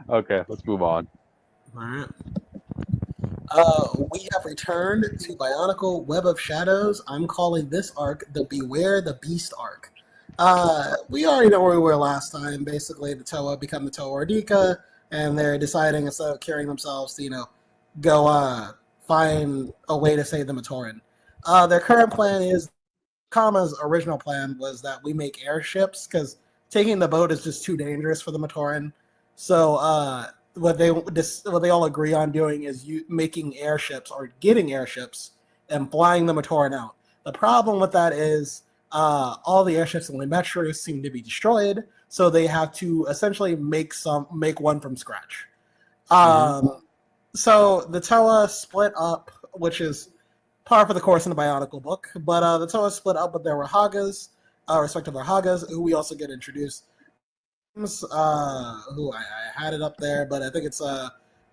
Okay, let's move on. All right. We have returned to Bionicle Web of Shadows. I'm calling this arc the Beware the Beast arc. We already know where we were last time. Basically, the Toa become the Toa Hordika, and they're deciding instead of carrying themselves to, go find a way to save the Matoran. Their current plan is, Kama's original plan was that we make airships because taking the boat is just too dangerous for the Matoran. So what they all agree on doing is making airships or getting airships and flying the Matoran out. The problem with that is all the airships in the Metro seem to be destroyed, so they have to essentially make one from scratch. So the Toa split up, which is par for the course in the Bionicle book, but the Toa split up with their Rahagas, respective Rahagas, who we also get introduced. Who I had it up there, but I think it's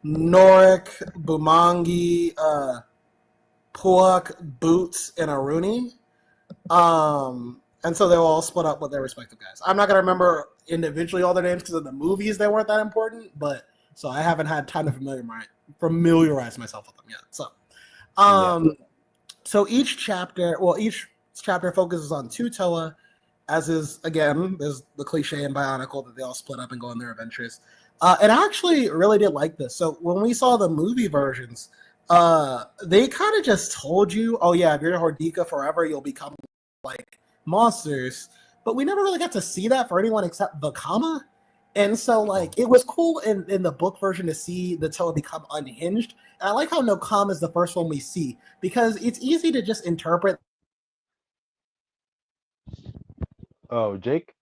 Norik, Bumangi, Puak, Boots, and Aruni. And so they all split up with their respective guys. I'm not going to remember individually all their names because in the movies they weren't that important, but so I haven't had time to familiarize myself with them yet. So each chapter focuses on two Toa, as is, again, there's the cliche in Bionicle that they all split up and go on their adventures. And I actually really did like this. So when we saw the movie versions, they kind of just told you, oh yeah, if you're Hordika forever, you'll become like monsters. But we never really got to see that for anyone except Vakama. And so like it was cool in the book version to see the Toa become unhinged. And I like how Nokama is the first one we see because it's easy to just interpret. Oh, Jake?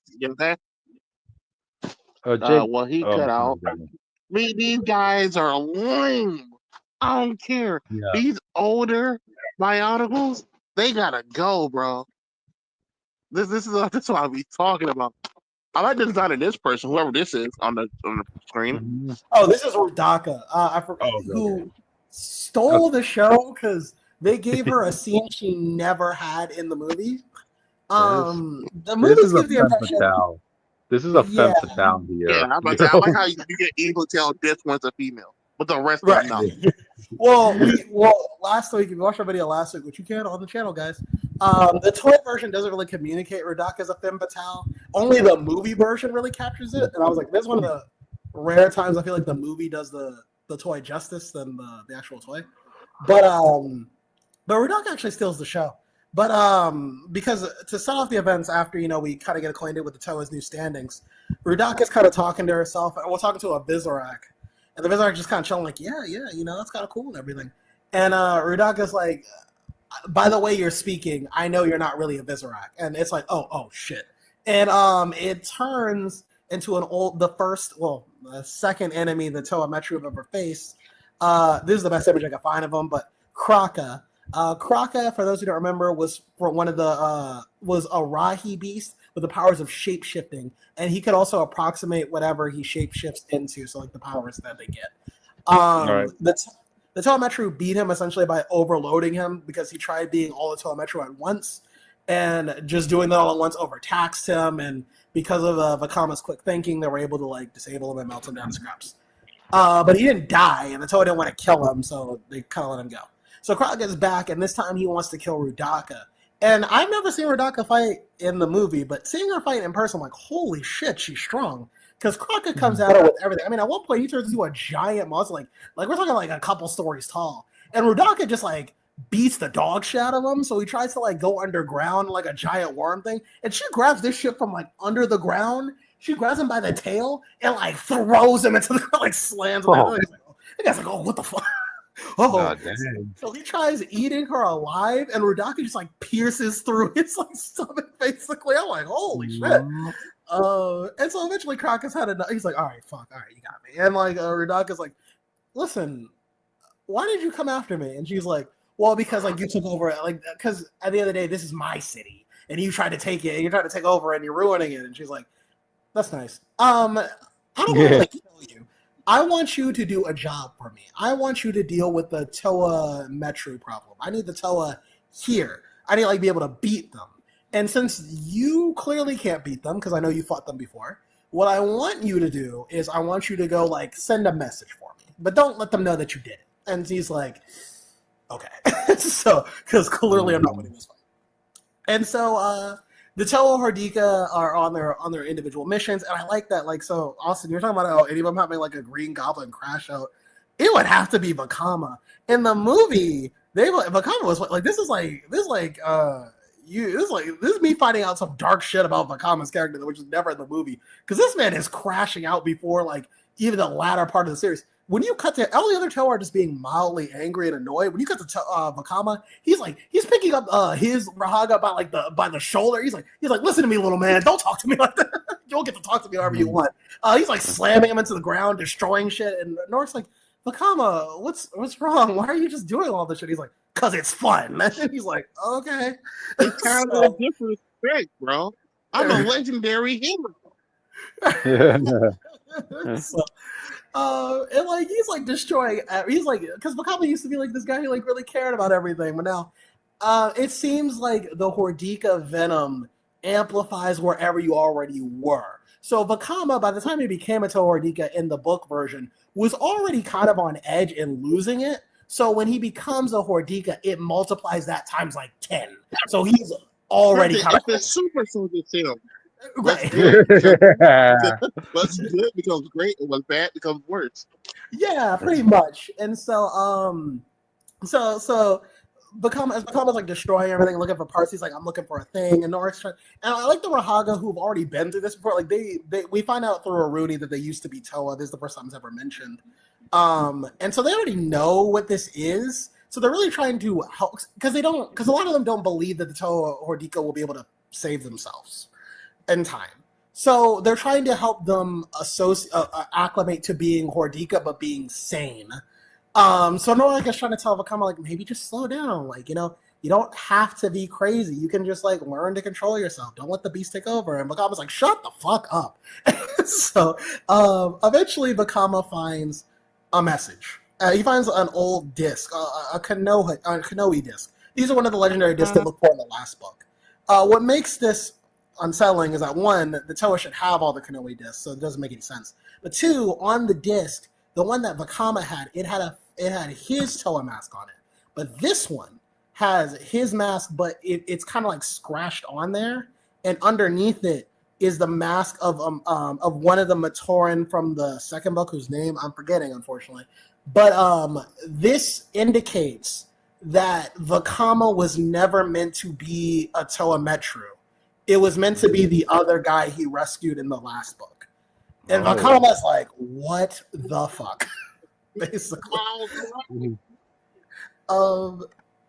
You know what I'm saying? Jake. Well, he cut out. These guys are lame. I don't care. Yeah. These older Bionicles, they gotta go, bro. This is what I be talking about. I like the design of this person, whoever this is on the screen. Mm-hmm. Oh, this is Hordika. I forgot who stole the show because they gave her a scene she never had in the movie. The movie gives the impression. This is a femme fatale here. Yeah, I like how you get able to tell this one's a female, but the rest are not. Well, last week, if you watched our video last week, which you can on the channel, guys, the toy version doesn't really communicate Hordika as a femme fatale. Only the movie version really captures it, and I was like, this is one of the rare times I feel like the movie does the toy justice than the actual toy. But Hordika actually steals the show. But because to set off the events after, we kind of get acquainted with the Toa's new standings, Hordika's kind of talking to herself, and we're talking to a Vizorak. And the Vizorak just kind of chilling like, yeah, that's kind of cool and everything. And Hordika's like, by the way you're speaking, I know you're not really a Vizorak. And it's like, oh, shit. And it turns into the second enemy the Toa Metru have ever faced. This is the best image I can find of him, but Kraka. Kraka, for those who don't remember, was a Rahi beast with the powers of shape-shifting, and he could also approximate whatever he shape-shifts into, so like the powers that they get. Right. The Toa Metru beat him essentially by overloading him because he tried being all the Toa Metru at once, and just doing that all at once overtaxed him, and because of Vakama's quick thinking, they were able to like disable him and melt him down to scraps. But he didn't die, and the Toa didn't want to kill him, so they kind of let him go. So Kraka gets back, and this time he wants to kill Hordika. And I've never seen Hordika fight in the movie, but seeing her fight in person, I'm like, holy shit, she's strong. Because Kraka comes at her with everything. I mean, at one point, he turns into a giant monster. Like we're talking like a couple stories tall. And Hordika just, like, beats the dog shit out of him. So he tries to, like, go underground like a giant worm thing. And she grabs this shit from, like, under the ground. She grabs him by the tail and, like, throws him into the ground, like, slams him. The guy's like, oh, what the fuck? Oh, so he tries eating her alive, and Hordika just like pierces through his like stomach, basically. I'm like, holy shit! And so eventually, Kraka's had enough. He's like, all right, you got me. And like, Hordika's like, listen, why did you come after me? And she's like, well, because like you took over, like, because at the end of the day, this is my city, and you tried to take it, and you tried to take over, and you're ruining it. And she's like, that's nice. I don't want to like kill you. I want you to do a job for me. I want you to deal with the Toa Metru problem. I need the Toa here. I need to like be able to beat them. And since you clearly can't beat them, because I know you fought them before, what I want you to do is I want you to go like send a message for me. But don't let them know that you did it. And he's like, okay. So, because clearly I'm not winning this fight. And so the Toa Hordika are on their individual missions, and I like that. Like, so Austin, you're talking about any of them having like a Green Goblin crash out. It would have to be Vakama. In the movie, Vakama was like, this is me finding out some dark shit about Vakama's character, which is never in the movie, because this man is crashing out before like even the latter part of the series. When you cut to all the other Toa are just being mildly angry and annoyed. When you cut to Vakama, he's picking up his Rahaga by the shoulder. He's like, listen to me, little man. Don't talk to me like that. You'll get to talk to me however you want. He's like slamming him into the ground, destroying shit. And North's like, Vakama, what's wrong? Why are you just doing all this shit? He's like, cause it's fun. And he's like, okay. It's kind of a different strength, bro. I'm a legendary hero. So, and like he's like destroying. He's like, because Vakama used to be like this guy who like really cared about everything, but now it seems like the Hordika Venom amplifies wherever you already were. So Vakama, by the time he became a Toa Hordika in the book version, was already kind of on edge and losing it. So when he becomes a Hordika, it multiplies that times like 10. So he's already kind of the super soldier serum. right. What's good becomes great, and what's bad becomes worse. Yeah, pretty much. And so so Vakama's like destroying everything, looking for parts. He's like, I'm looking for a thing, and Norik's trying. And I like the Rahaga who've already been through this before. Like we find out through Aruni that they used to be Toa. This is the first time it's ever mentioned. And so they already know what this is. So they're really trying to help because a lot of them don't believe that the Toa Hordika will be able to save themselves in time. So they're trying to help them acclimate to being Hordika but being sane. So Norik is trying to tell Vakama, like, maybe just slow down. Like, you don't have to be crazy. You can just like learn to control yourself. Don't let the beast take over. And Vakama's like, shut the fuck up. So eventually Vakama finds a message. He finds an old disc, a Kanoe disc. These are one of the legendary discs they look for in the last book. What makes this unsettling is that one, the Toa should have all the Kanoe discs, so it doesn't make any sense. But two, on the disc, the one that Vakama had, it had his Toa mask on it. But this one has his mask, but it's kind of like scratched on there, and underneath it is the mask of one of the Matoran from the second book, whose name I'm forgetting, unfortunately. But this indicates that Vakama was never meant to be a Toa Metru. It was meant to be the other guy he rescued in the last book. And Vakama's like, what the fuck? Basically.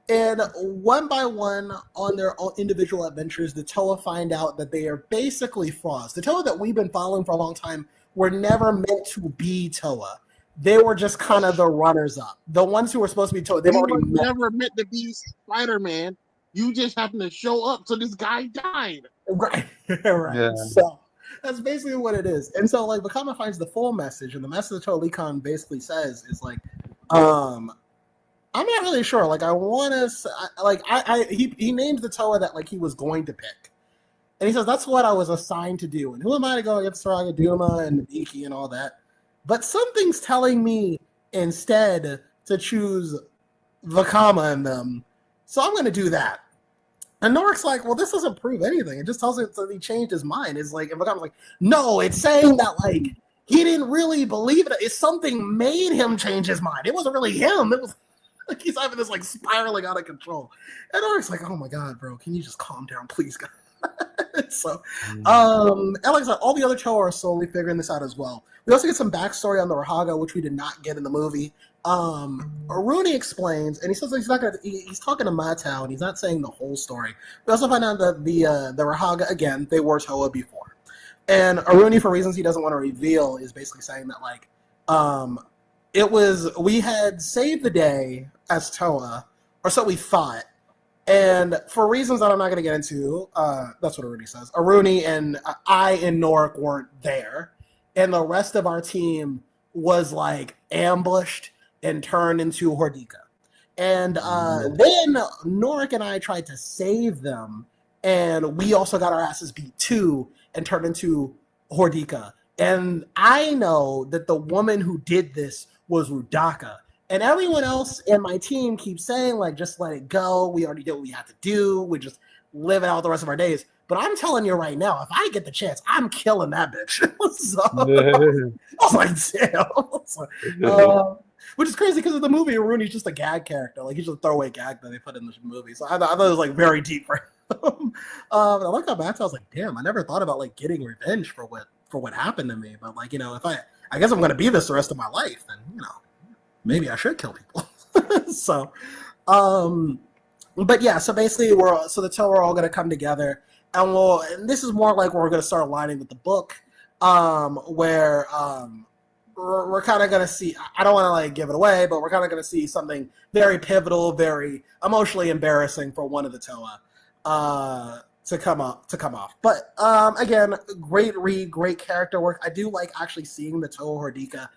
And one by one, on their own individual adventures, the Toa find out that they are basically frauds. The Toa that we've been following for a long time were never meant to be Toa. They were just kind of the runners-up. The ones who were supposed to be Toa, they were never meant to be Spider-Man. You just happened to show up, so this guy died. Right. Right. Yeah. So that's basically what it is. And so, like, Vakama finds the full message, and the message Toa Licon basically says is like, I'm not really sure. Like, I want to, he named the Toa that like he was going to pick, and he says that's what I was assigned to do. And who am I to go against Saraga Duma and Nabiki and all that? But something's telling me instead to choose Vakama and them. So I'm going to do that. And Norik's like, well, this doesn't prove anything. It just tells us that he changed his mind. It's like, and Vakama's like, no, it's saying that like he didn't really believe it. It's something made him change his mind. It wasn't really him. It was like he's having this like spiraling out of control. And Norik's like, oh my God, bro, can you just calm down, please, God? So, and like I said, all the other Toa are slowly figuring this out as well. We also get some backstory on the Rahaga, which we did not get in the movie. Aruni explains, and he says he's talking to Matau, and he's not saying the whole story. We also find out that the Rahaga, again, they were Toa before. And Aruni, for reasons he doesn't want to reveal, is basically saying that like we had saved the day as Toa, or so we thought. And for reasons that I'm not going to get into, that's what Aruni says. Aruni and I and Norik weren't there. And the rest of our team was like ambushed and turned into Hordika. And then Norik and I tried to save them. And we also got our asses beat too and turned into Hordika. And I know that the woman who did this was Rudaka. And everyone else in my team keeps saying, like, just let it go. We already did what we had to do. We just live it out the rest of our days. But I'm telling you right now, if I get the chance, I'm killing that bitch. So, I was like, damn. Which is crazy because of the movie, Rooney's just a gag character. Like, he's just a throwaway gag that they put in the movie. So I thought it was, like, very deep for him. I like how back I was like, damn, I never thought about, like, getting revenge for what happened to me. But, like, if I guess I'm going to be this the rest of my life, then, maybe I should kill people. So, but yeah, so basically the Toa are all going to come together, and this is more like where we're going to start aligning with the book, where we're kind of going to see, I don't want to like give it away, but we're kind of going to see something very pivotal, very emotionally embarrassing for one of the Toa to come off. But again, great read, great character work. I do like actually seeing the Toa Hordika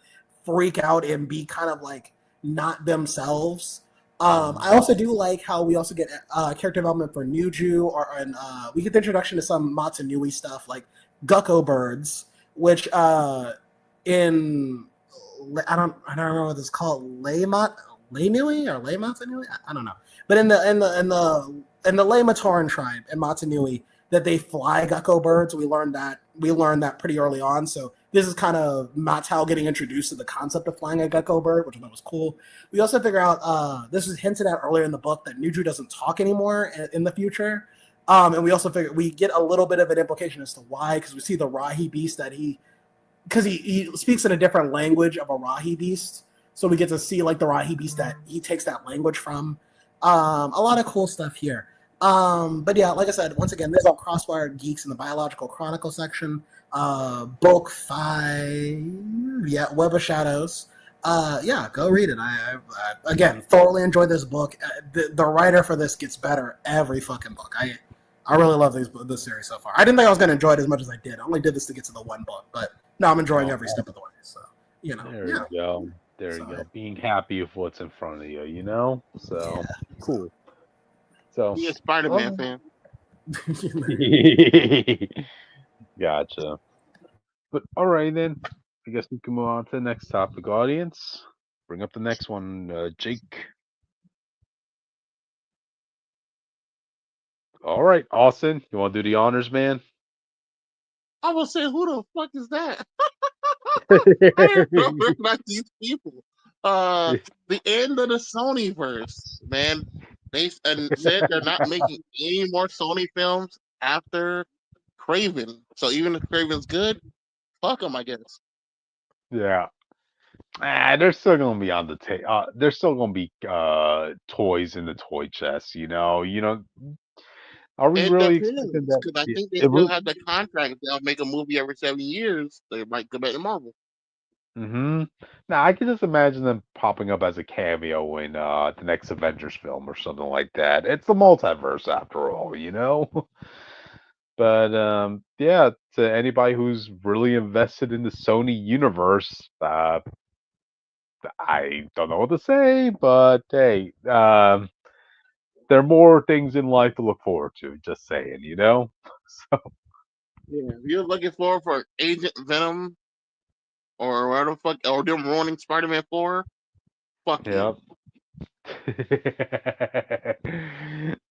freak out and be kind of like not themselves. I also do like how we also get character development for Nuju, and we get the introduction to some Matanui stuff like Gecko birds, which in I don't remember what it's called, Lainui or Lay Matanui? I don't know. But in the Lay Matoran tribe in Matanui, that they fly gecko birds. We learned that pretty early on. So this is kind of Mattel getting introduced to the concept of flying a gecko bird, which I thought was cool. We also figure out this is hinted at earlier in the book that Nuju doesn't talk anymore in the future. And we also figure we get a little bit of an implication as to why, because we see the Rahi beast because he speaks in a different language of a Rahi beast. So we get to see like the Rahi beast that he takes that language from. A lot of cool stuff here. But yeah, like I said, once again, there's all Crossfire Geeks in the Biological Chronicle section. Book 5, yeah, Web of Shadows. Yeah, go read it. I again thoroughly enjoyed this book. The writer for this gets better every fucking book. I really love this series so far. I didn't think I was going to enjoy it as much as I did. I only did this to get to the one book, but now I'm enjoying every step of the way. So there you go. There you go. Being happy with what's in front of you, So cool. So be a Spider-Man fan. Gotcha. But all right then. I guess we can move on to the next topic, audience. Bring up the next one, Jake. All right, Austin. You want to do the honors, man? I will say, who the fuck is that? I don't recognize these people. The end of the Sony Verse, man. They said they're not making any more Sony films after Craven. So even if Craven's good, fuck them, I guess. Yeah. They're still gonna be on the there's still gonna be toys in the toy chest, Are we It really depends, expecting that? because I think they still have the contract. They'll make a movie every 7 years. They might go back to Marvel. Now I can just imagine them popping up as a cameo in the next Avengers film or something like that. It's the multiverse after all, But yeah, to anybody who's really invested in the Sony universe, I don't know what to say, but hey, there are more things in life to look forward to. Just saying, So Yeah, if you're looking forward for Agent Venom or whatever the fuck, or them ruining Spider-Man 4, fuck yep.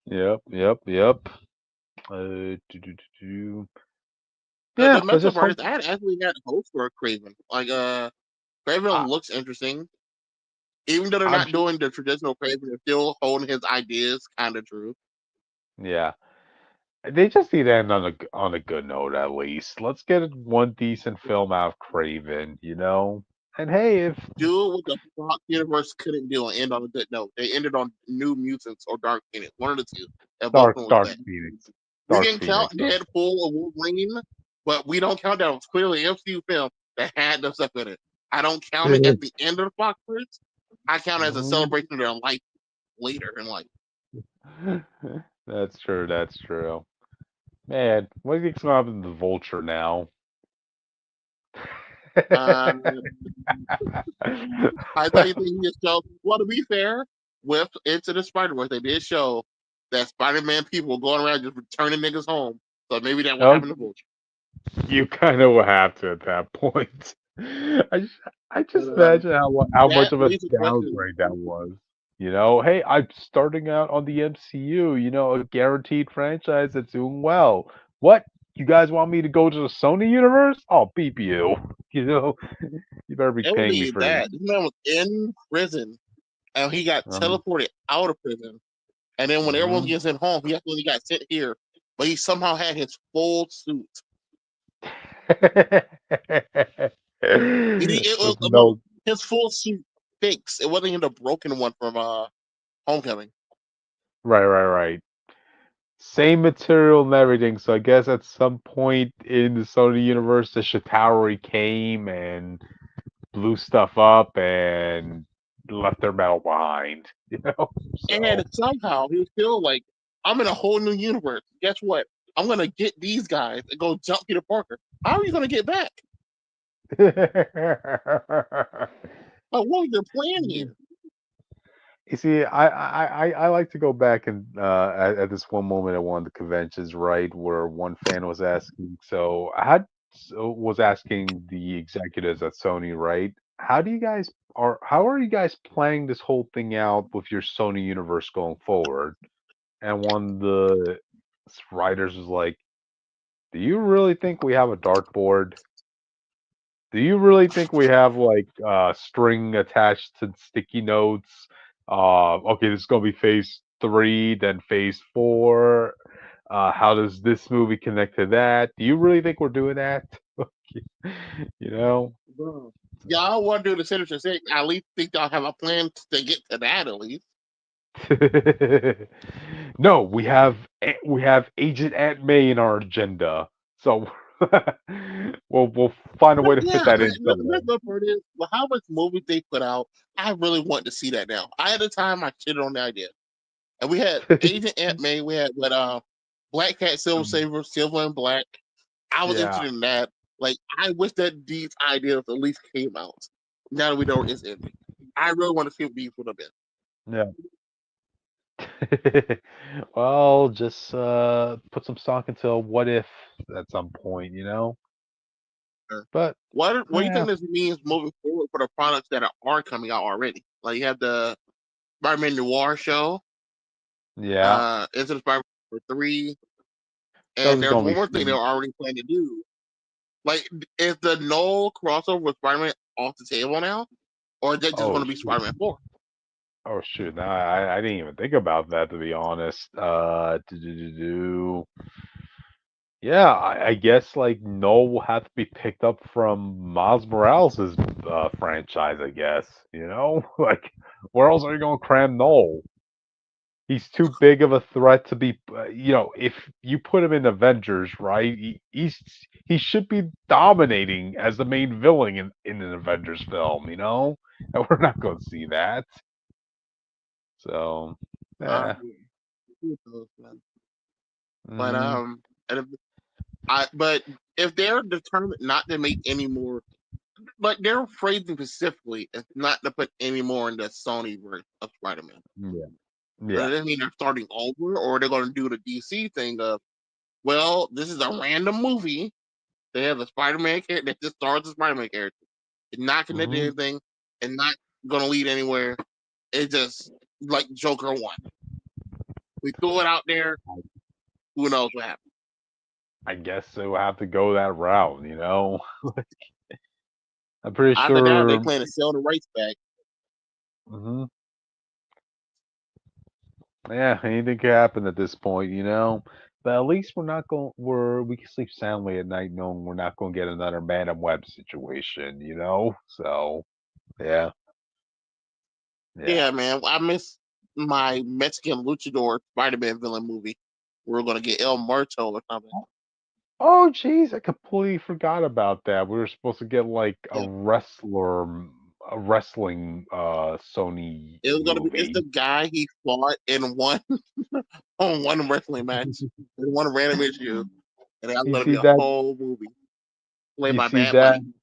you. Yep. The Yeah, mess up part is I had actually had hopes for Craven. Like, Craven looks interesting. Even though they're not doing the traditional Craven, they're still holding his ideas kind of true. Yeah. They just need to end on a good note at least. Let's get one decent film out of Craven, And hey, if Do what the Fox universe couldn't do and end on a good note. They ended on New Mutants or Dark Phoenix, one of the two. Dark Phoenix. We can count Deadpool or Wolverine, but we don't count that. It was clearly an MCU film that had the stuff in it. I don't count it at the end of the Fox verse. I count it as a celebration of their life later in life. That's true. Man, what do you think's going to happen to the Vulture now? I thought you think he just showed. Well, to be fair, with Into the Spider-Verse, they did show that Spider-Man people were going around just returning niggas home. So maybe that will happen to Vulture. You kind of will have to at that point. I just But, imagine how much that of a leads to question. downgrade that was. Hey, I'm starting out on the MCU. A guaranteed franchise that's doing well. What? You guys want me to go to the Sony universe? I'll beep you. You know, you better be It would paying me be for that this man was in prison and he got uh teleported out of prison. And then when everyone hmm gets sent home, he actually got sent here, but he somehow had his full suit. It was no, no, his full suit fixed. It wasn't even the broken one from Homecoming. right. Same material and everything. So I guess at some point in the Sony universe, the Chitauri came and blew stuff up and left their metal behind. And So somehow he was still like, I'm in a whole new universe. Guess what? I'm gonna get these guys and go jump Peter Parker. How are you gonna get back? Like, what was your plan here? You see, I like to go back and at this one moment at one of the conventions, right, where one fan was asking, was asking the executives at Sony, right, how are you guys playing this whole thing out with your Sony universe going forward? And one of the writers was like, "Do you really think we have a dartboard? Do you really think we have like string attached to sticky notes? Okay, this is gonna be phase three, then phase four. How does this movie connect to that? Do you really think we're doing that? you know? Bro. Y'all want to do the Sinister Six? At least think y'all have a plan to get to that at least. No, we have Agent Aunt May in our agenda, so we'll find a But way to fit yeah, that man, in somewhere. the best part is, well, how much movies they put out. I really want to see that now. At the time, I shitted on the idea. And we had Agent Aunt May. We had Black Cat, Silver Saber, Silver and Black. I was Yeah. interested in that. Like, I wish that these ideas at least came out. Now that we know it's ending, I really want to see what these would have been. Yeah. Well, just put some stock into a what if at some point. Sure. But What do you yeah, think this means moving forward for the products that are coming out already? Like, you have the Spider-Man Noir show, yeah, Into the Spider-Man 3, those and are there's gonna one be more thing they're fun. already planning to do. Like, is the Noel crossover with Spider-Man off the table now? Or is that just going Oh to be shoot! Spider-Man 4? Oh shoot! No, I didn't even think about that to be honest. Yeah, I guess like Noel will have to be picked up from Miles Morales' franchise. I guess like where else are you gonna cram Noel? He's too big of a threat to be, if you put him in Avengers, right? He should be dominating as the main villain in an Avengers film. And we're not going to see that. So, Uh, yeah. who knows, man? But Hmm. and but if they're determined not to make any more, like they're phrasing specifically, is not to put any more in the Sony version of Spider-Man. Yeah. Does Yeah. that mean they're starting over, or they're going to do the DC thing of, well, this is a random movie. They have a Spider-Man character that just stars a Spider-Man character. It's not connected to Hmm. anything, and not going to lead anywhere. It's just like Joker 1. We threw it out there. Who knows what happened? I guess they'll have to go that route. I'm pretty After that, they sure. plan to sell the rights back. Hmm. Yeah, anything could happen at this point. But at least we can sleep soundly at night knowing we're not gonna get another Madam Web situation. So yeah, yeah. Yeah, man. I miss my Mexican luchador Spider-Man villain movie. We're going to get El Muerto or something. Oh jeez, I completely forgot about that. We were supposed to get like Yeah. a wrestling Sony It was gonna be. It's the movie. guy he fought in one on one wrestling match in one random issue, and that's You gonna be see a that? whole movie played You by see Bad that? Bunny.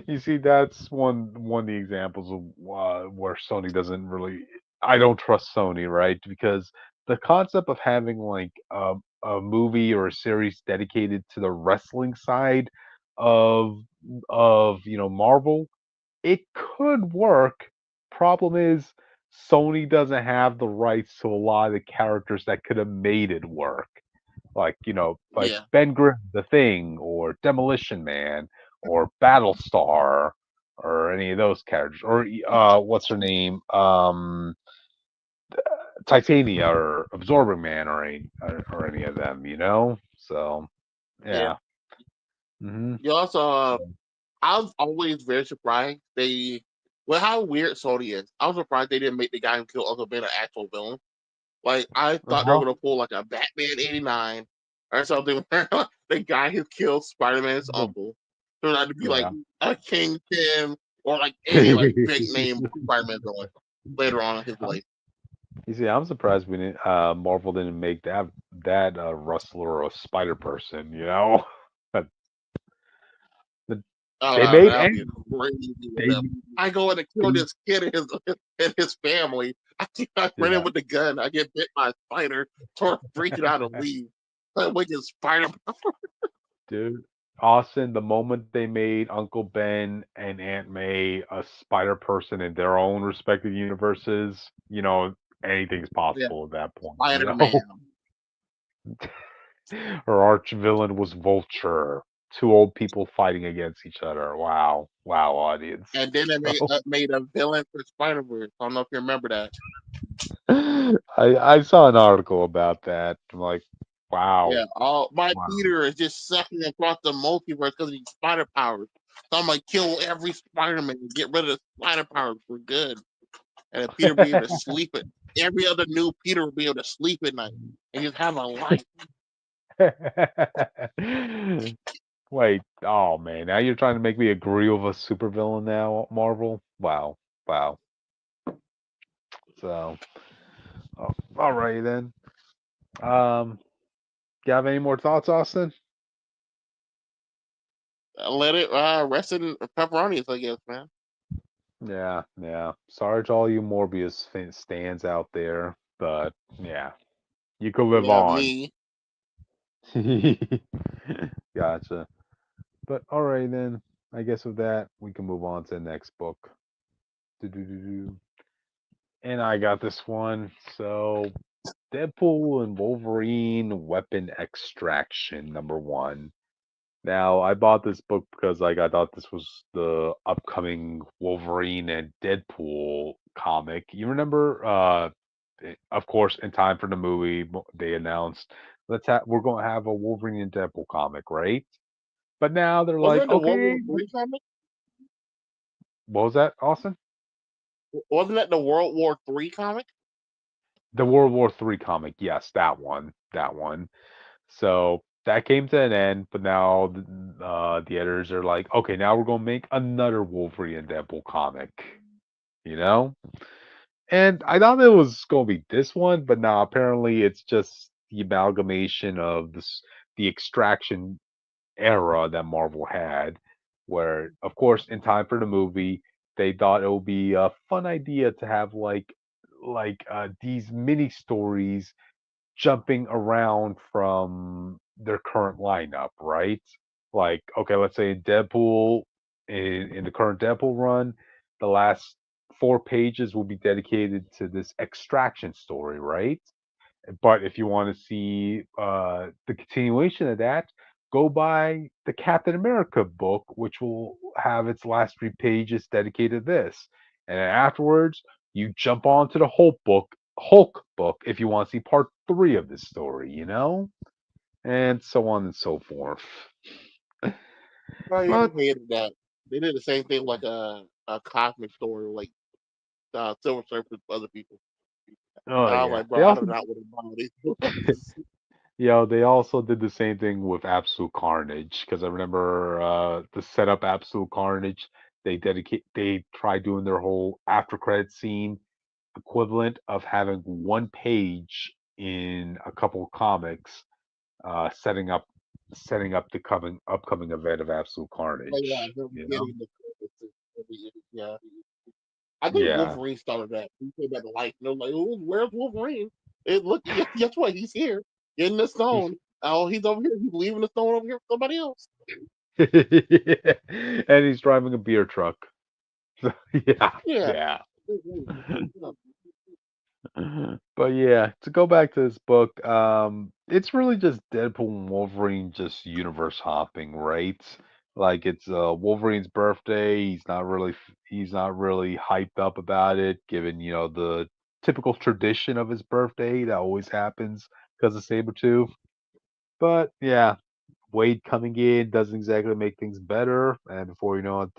You see, that's one of the examples of where Sony doesn't really. I don't trust Sony, right? Because the concept of having like a movie or a series dedicated to the wrestling side of of Marvel, it could work. Problem is, Sony doesn't have the rights to a lot of the characters that could have made it work. Like, like Yeah, Ben Grimm, The Thing, or Demolition Man, or Battlestar, or any of those characters, or what's her name, Titania, or Absorbing Man, or any of them, So, yeah. yeah. Hmm. You also, I was always very surprised well, how weird Sony is. I was surprised they didn't make the guy who killed Uncle Ben an actual villain. Like, I thought they were Uh-huh. gonna pull like a Batman '89 or something. Where the guy who killed Spider-Man's uncle turned out to be like Yeah. a Kingpin or like any like big name Spider-Man villain later on in his life. You see, I'm surprised we didn't. Marvel didn't make that Rustler or Spider Person. But the, Oh they no, made that'd and be crazy with they, them. I go in and kill they this kid and his family. I run in yeah, with the gun. I get bit by a spider, start freaking out and leave. Like wicked spider. dude. Austin, the moment they made Uncle Ben and Aunt May a Spider Person in their own respective universes, anything's Yeah, possible at that point. Spider Man. Her arch villain was Vulture. Two old people fighting against each other. Wow, wow, audience. And then they made a villain for Spider Verse. I don't know if you remember that. I saw an article about that. I'm like, wow, Yeah, all my wow. Peter is just sucking across the multiverse because of these spider powers. So I'm gonna kill every Spider Man and get rid of the spider powers for good. And then Peter be able to sleep at every other new Peter will be able to sleep at night and just have a life. Wait, oh man, now you're trying to make me agree with a supervillain now, Marvel? Wow, wow. So, oh, all right then. Um, you have any more thoughts, Austin? Let it rest in pepperonis, I guess, man. Yeah, yeah. Sorry to all you Morbius stands out there, but yeah, you could live Yeah, on. me. Gotcha. But all right then. I guess with that, we can move on to the next book. Do-do-do-do. And I got this one. So, Deadpool and Wolverine Weapon Extraction #1. Now, I bought this book because I thought this was the upcoming Wolverine and Deadpool comic. You remember, of course, in time for the movie, they announced we're going to have a Wolverine and Deadpool comic, right? But now they're Wasn't like, that the World War okay, Three comic? what was that, Austin? Wasn't that the World War Three comic? The World War III comic, yes, that one. So that came to an end, but now the editors are like, okay, now we're gonna make another Wolverine and Deadpool comic, you know? And I thought it was gonna be this one, but now apparently it's just the amalgamation of the Extraction era that Marvel had, where, of course, in time for the movie, they thought it would be a fun idea to have these mini stories jumping around from their current lineup, right? Like, okay, let's say Deadpool in the current Deadpool run, the last 4 pages will be dedicated to this extraction story, right? But if you want to see the continuation of that, go buy the Captain America book, which will have its last 3 pages dedicated to this. And then afterwards, you jump onto the Hulk book, if you want to see part 3 of this story, and so on and so forth. I But hated that. They did the same thing like a cosmic story, like Silver Surfer with other people. oh And I was yeah, like, bro, I do not want to buy these books. they also did the same thing with Absolute Carnage because I remember the setup Absolute Carnage. They tried doing their whole after credit scene equivalent of having 1 page in a couple of comics, setting up the upcoming event of Absolute Like, yeah, Carnage. him getting the yeah. I think Yeah. Wolverine started that. He came back to life. And they're like, oh, where's Wolverine? It look, guess what? He's here. In the He's stone. Oh, he's over here. He's leaving the stone over here for somebody else. And he's driving a beer truck. Yeah, Yeah. yeah. But yeah, to go back to this book, it's really just Deadpool and Wolverine just universe hopping, right? Like it's Wolverine's birthday. He's not really hyped up about it, given the typical tradition of his birthday that always happens because of Sabretooth. But yeah, Wade coming in doesn't exactly make things better, and before you know it,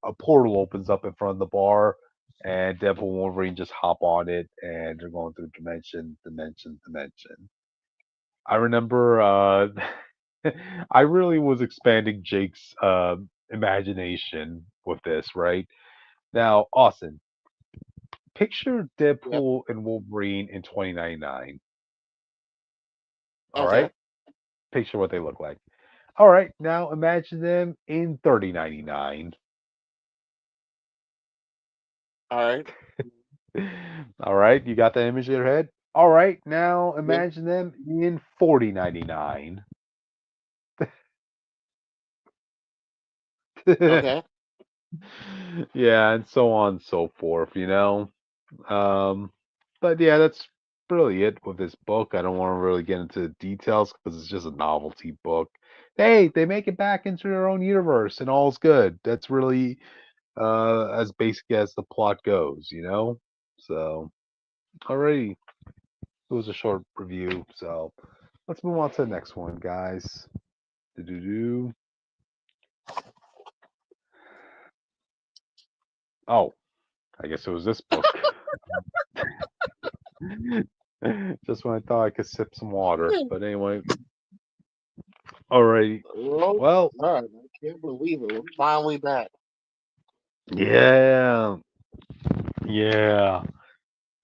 a portal opens up in front of the bar, and Deadpool and Wolverine just hop on it, and they're going through dimension. I remember, I really was expanding Jake's imagination with this. Right now, Austin, picture Yep. Deadpool and Wolverine in 2099. All Okay. right, picture what they look like. All right, now imagine them in 3099. All right. All right, you got that image in your head? All right, now Yep. imagine them in 4099. Okay. Yeah, and so on and so forth. Um, but yeah, that's really it with this book. I don't want to really get into the details because it's just a novelty book. Hey, they make it back into their own universe and all's good. That's really as basic as the plot goes. So, alrighty. It was a short review, so let's move on to the next one, guys. Do-do-do. Oh, I guess it was this book. Just when I thought I could sip some water. But anyway, alrighty. Oh, Well, God, I can't believe it. We're finally back. yeah, yeah.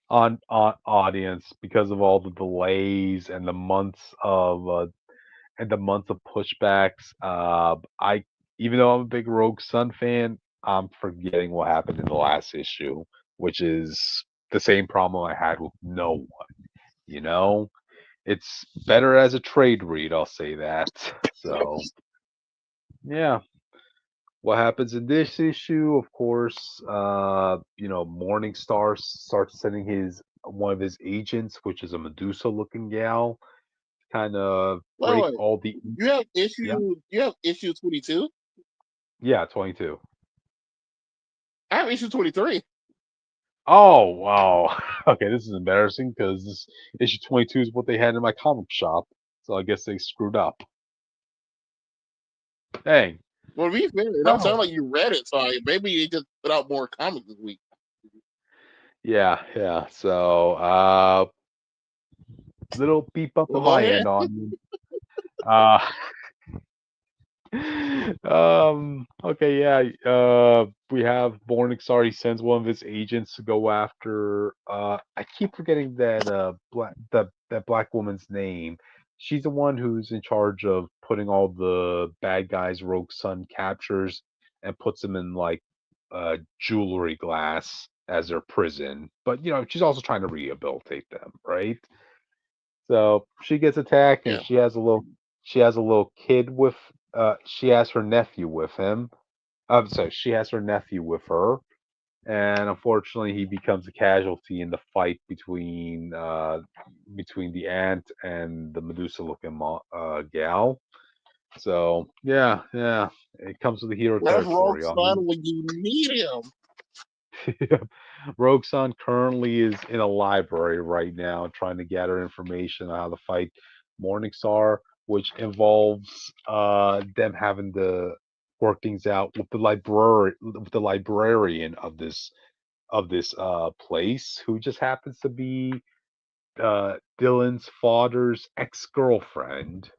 On audience, because of all the delays and the months of pushbacks. I Even though I'm a big Rogue Sun fan, I'm forgetting what happened in the last issue, which is the same problem I had with no one. You know, it's better as a trade read. I'll say that. So yeah, what happens in this issue? Of course, Morningstar starts sending his one of his agents, which is a Medusa-looking gal, kind of Wait, break wait. all the. You have Yeah, issue. You have issue 22. yeah, 22. I have issue 23. Oh, wow. Okay, this is embarrassing because this issue 22 is what they had in my comic shop. So I guess they screwed up. Dang. Well, to be fair, it don't sound Oh. like you read it, so maybe they just put out more comics this week. Yeah, yeah. So, little beep up Well, on go my ahead. end on uh okay, yeah. We have Morningstar. He sends one of his agents to go after I keep forgetting that black woman's name. She's the one who's in charge of putting all the bad guys Rogue Sun captures and puts them in like jewelry glass as their prison. But she's also trying to rehabilitate them, right? So she gets attacked, and Yeah. she has a little kid with she has her nephew with him. So she has her nephew with her, and unfortunately, he becomes a casualty in the fight between the ant and the Medusa-looking gal. So yeah, yeah, it comes with the hero Where's Rogue territory on me. Sun when you need him? Rogue Sun currently is in a library right now trying to gather information on how to fight Morningstar, which involves them having to work things out with the librarian of this place, who just happens to be Dylan's father's ex-girlfriend,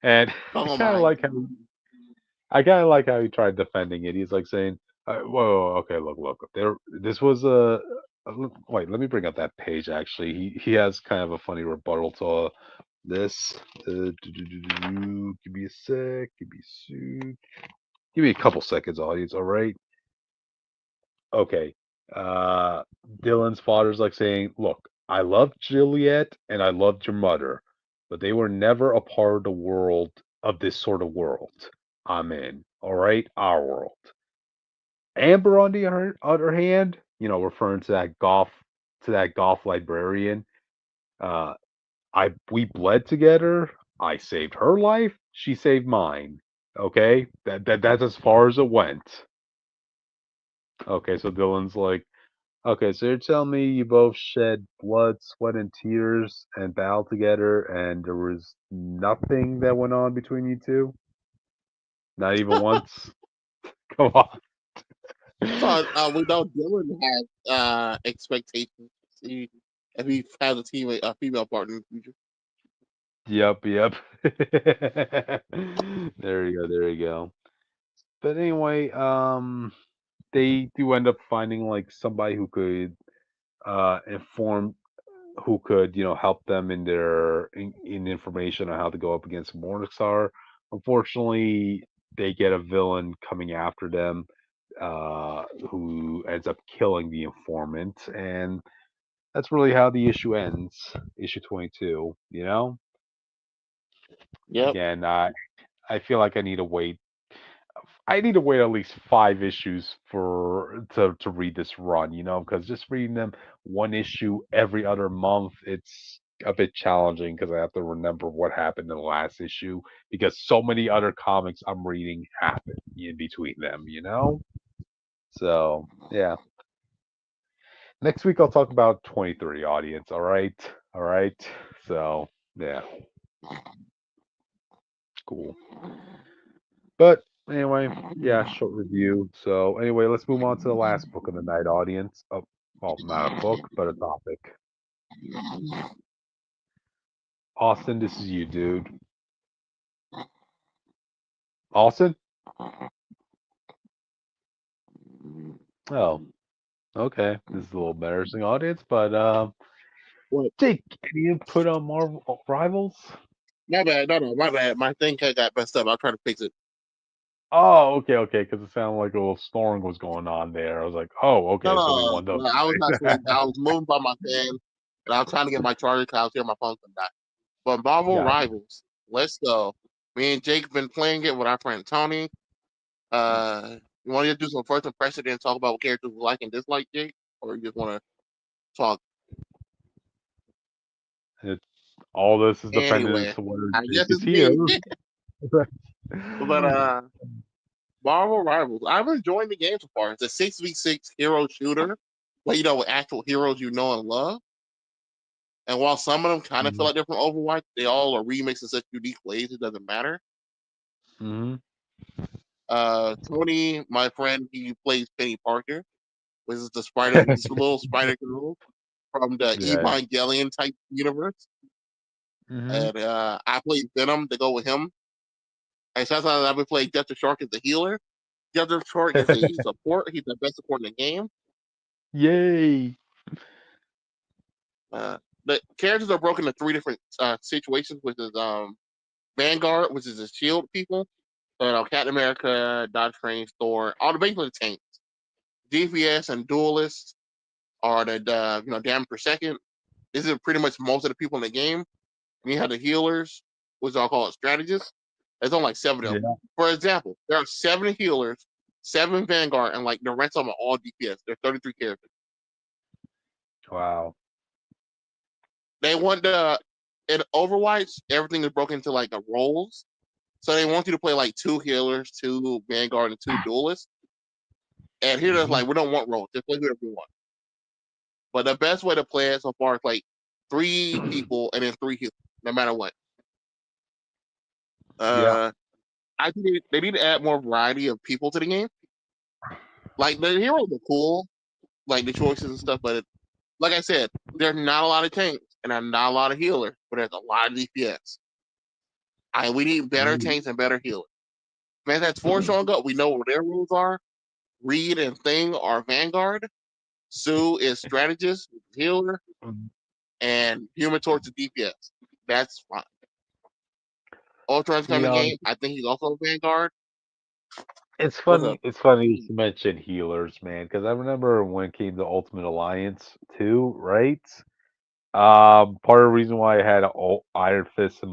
And I Oh kind of my like how I kind of like how he tried defending it. He's like saying, "Whoa, okay, look, there. This was wait. Let me bring up that page. Actually, he has kind of a funny rebuttal to this. Give me a sec. Give me a couple seconds, audience. All right. Okay. Dylan's father's like saying, "Look, I loved Juliet and I loved your mother, but they were never a part of the world of this sort of world I'm in. All right, our world. Amber, on the other hand, referring to that golf librarian. Uh, we bled together. I saved her life. She saved mine. Okay, that's as far as it went. Okay, so Dylan's like, okay, so you're telling me you both shed blood, sweat, and tears and battled together, and there was nothing that went on between you two? Not even once? Come on. So we know Dylan has expectations to see if he has a female partner in the future. Yep. There you go. There you go. But anyway, they do end up finding like somebody who could inform, who could help them in in information on how to go up against Morningstar. Unfortunately, they get a villain coming after them, who ends up killing the informant, and that's really how the issue ends. Issue 22. Yep. Again, I feel like I need to wait at least 5 issues to read this run, because just reading them one issue every other month, it's a bit challenging because I have to remember what happened in the last issue because so many other comics I'm reading happen in between them. So yeah. Next week I'll talk about 23 audience, all right? All right. So yeah, cool. But anyway, yeah, short review. So anyway, let's move on to the last book of the night, audience. Oh, well, not a book, but a topic. Austin, this is you, dude. Austin? Oh, okay. This is a little embarrassing, audience, but What? Jake, any input on Marvel Rivals? My bad. No, my bad. My thing got messed up. I'll try to fix it. Oh, okay, because it sounded like a little snoring was going on there. I was like, oh, okay, No, it's only one of no, I was not those. saying. I was moving by my fan, and I was trying to get my charger because I was hearing my phone come back. But Marvel Got it. Rivals, let's go. Me and Jake been playing it with our friend Tony. You want to do some first impression and talk about what characters we like and dislike, Jake, or you just want to talk It's all this is dependent anyway? on whether I Jake guess is it's here. me. But Marvel Rivals, I'm enjoying the game so far. It's a 6v6 hero shooter, with actual heroes you know and love. And while some of them kind of feel like different Overwatch, they all are remixed in such unique ways it doesn't matter. Mm-hmm. Tony, my friend, he plays Penny Parker, which is this little spider girl from the Yeah. Evangelion type universe. Mm-hmm. And I played Venom to go with him. And sometimes I would play Death Shark as the healer. Death Shark is a support. He's the best support in the game. Yay! The characters are broken into three different situations, which is Vanguard, which is the shield people. So Captain America, Dodge Strange, Thor, all the basically the tanks. DPS and duelists are the damage per second. This is pretty much most of the people in the game. And you have the healers, which I'll call it strategists. There's only like 7 of them. Yeah. For example, there are 7 healers, 7 Vanguard, and like the rest of them are all DPS. There are 33 characters. Wow. They want in Overwatch, everything is broken into like the roles. So they want you to play like 2 healers, 2 Vanguard, and 2 duelists. And here there's like, we don't want roles. Just play whoever you want. But the best way to play it so far is like 3 people and then 3 healers, no matter what. Yeah. I think they need to add more variety of people to the game. Like the heroes are cool, like the choices and stuff, but like I said, there's not a lot of tanks and there's not a lot of healers, but there's a lot of DPS. We need better tanks and better healers. Man, that's 4 showing up. We know what their rules are. Reed and Thing are Vanguard. Sue is strategist, healer, and Human Torch is DPS. That's fine. Ultron's coming Leon, game. I think he's also a Vanguard. it's What's funny. up? It's funny you mention healers, man, because I remember when it came to Ultimate Alliance 2, right? Part of the reason why I had an Iron Fist in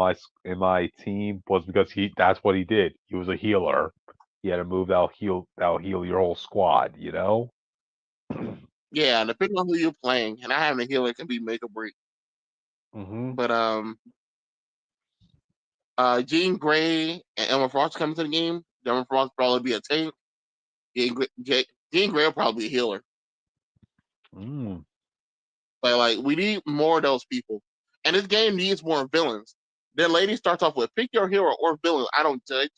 my team was because that's what he did. He was a healer. He had a move that'll heal your whole squad. You know. Yeah, depending on who you're playing, and I have a healer can be make or break. But Jean Grey and Emma Frost coming to the game. Emma Frost probably be a tank. Jean Grey will probably be a healer. But like, we need more of those people, and this game needs more villains. The lady starts off with pick your hero or villain. I don't judge.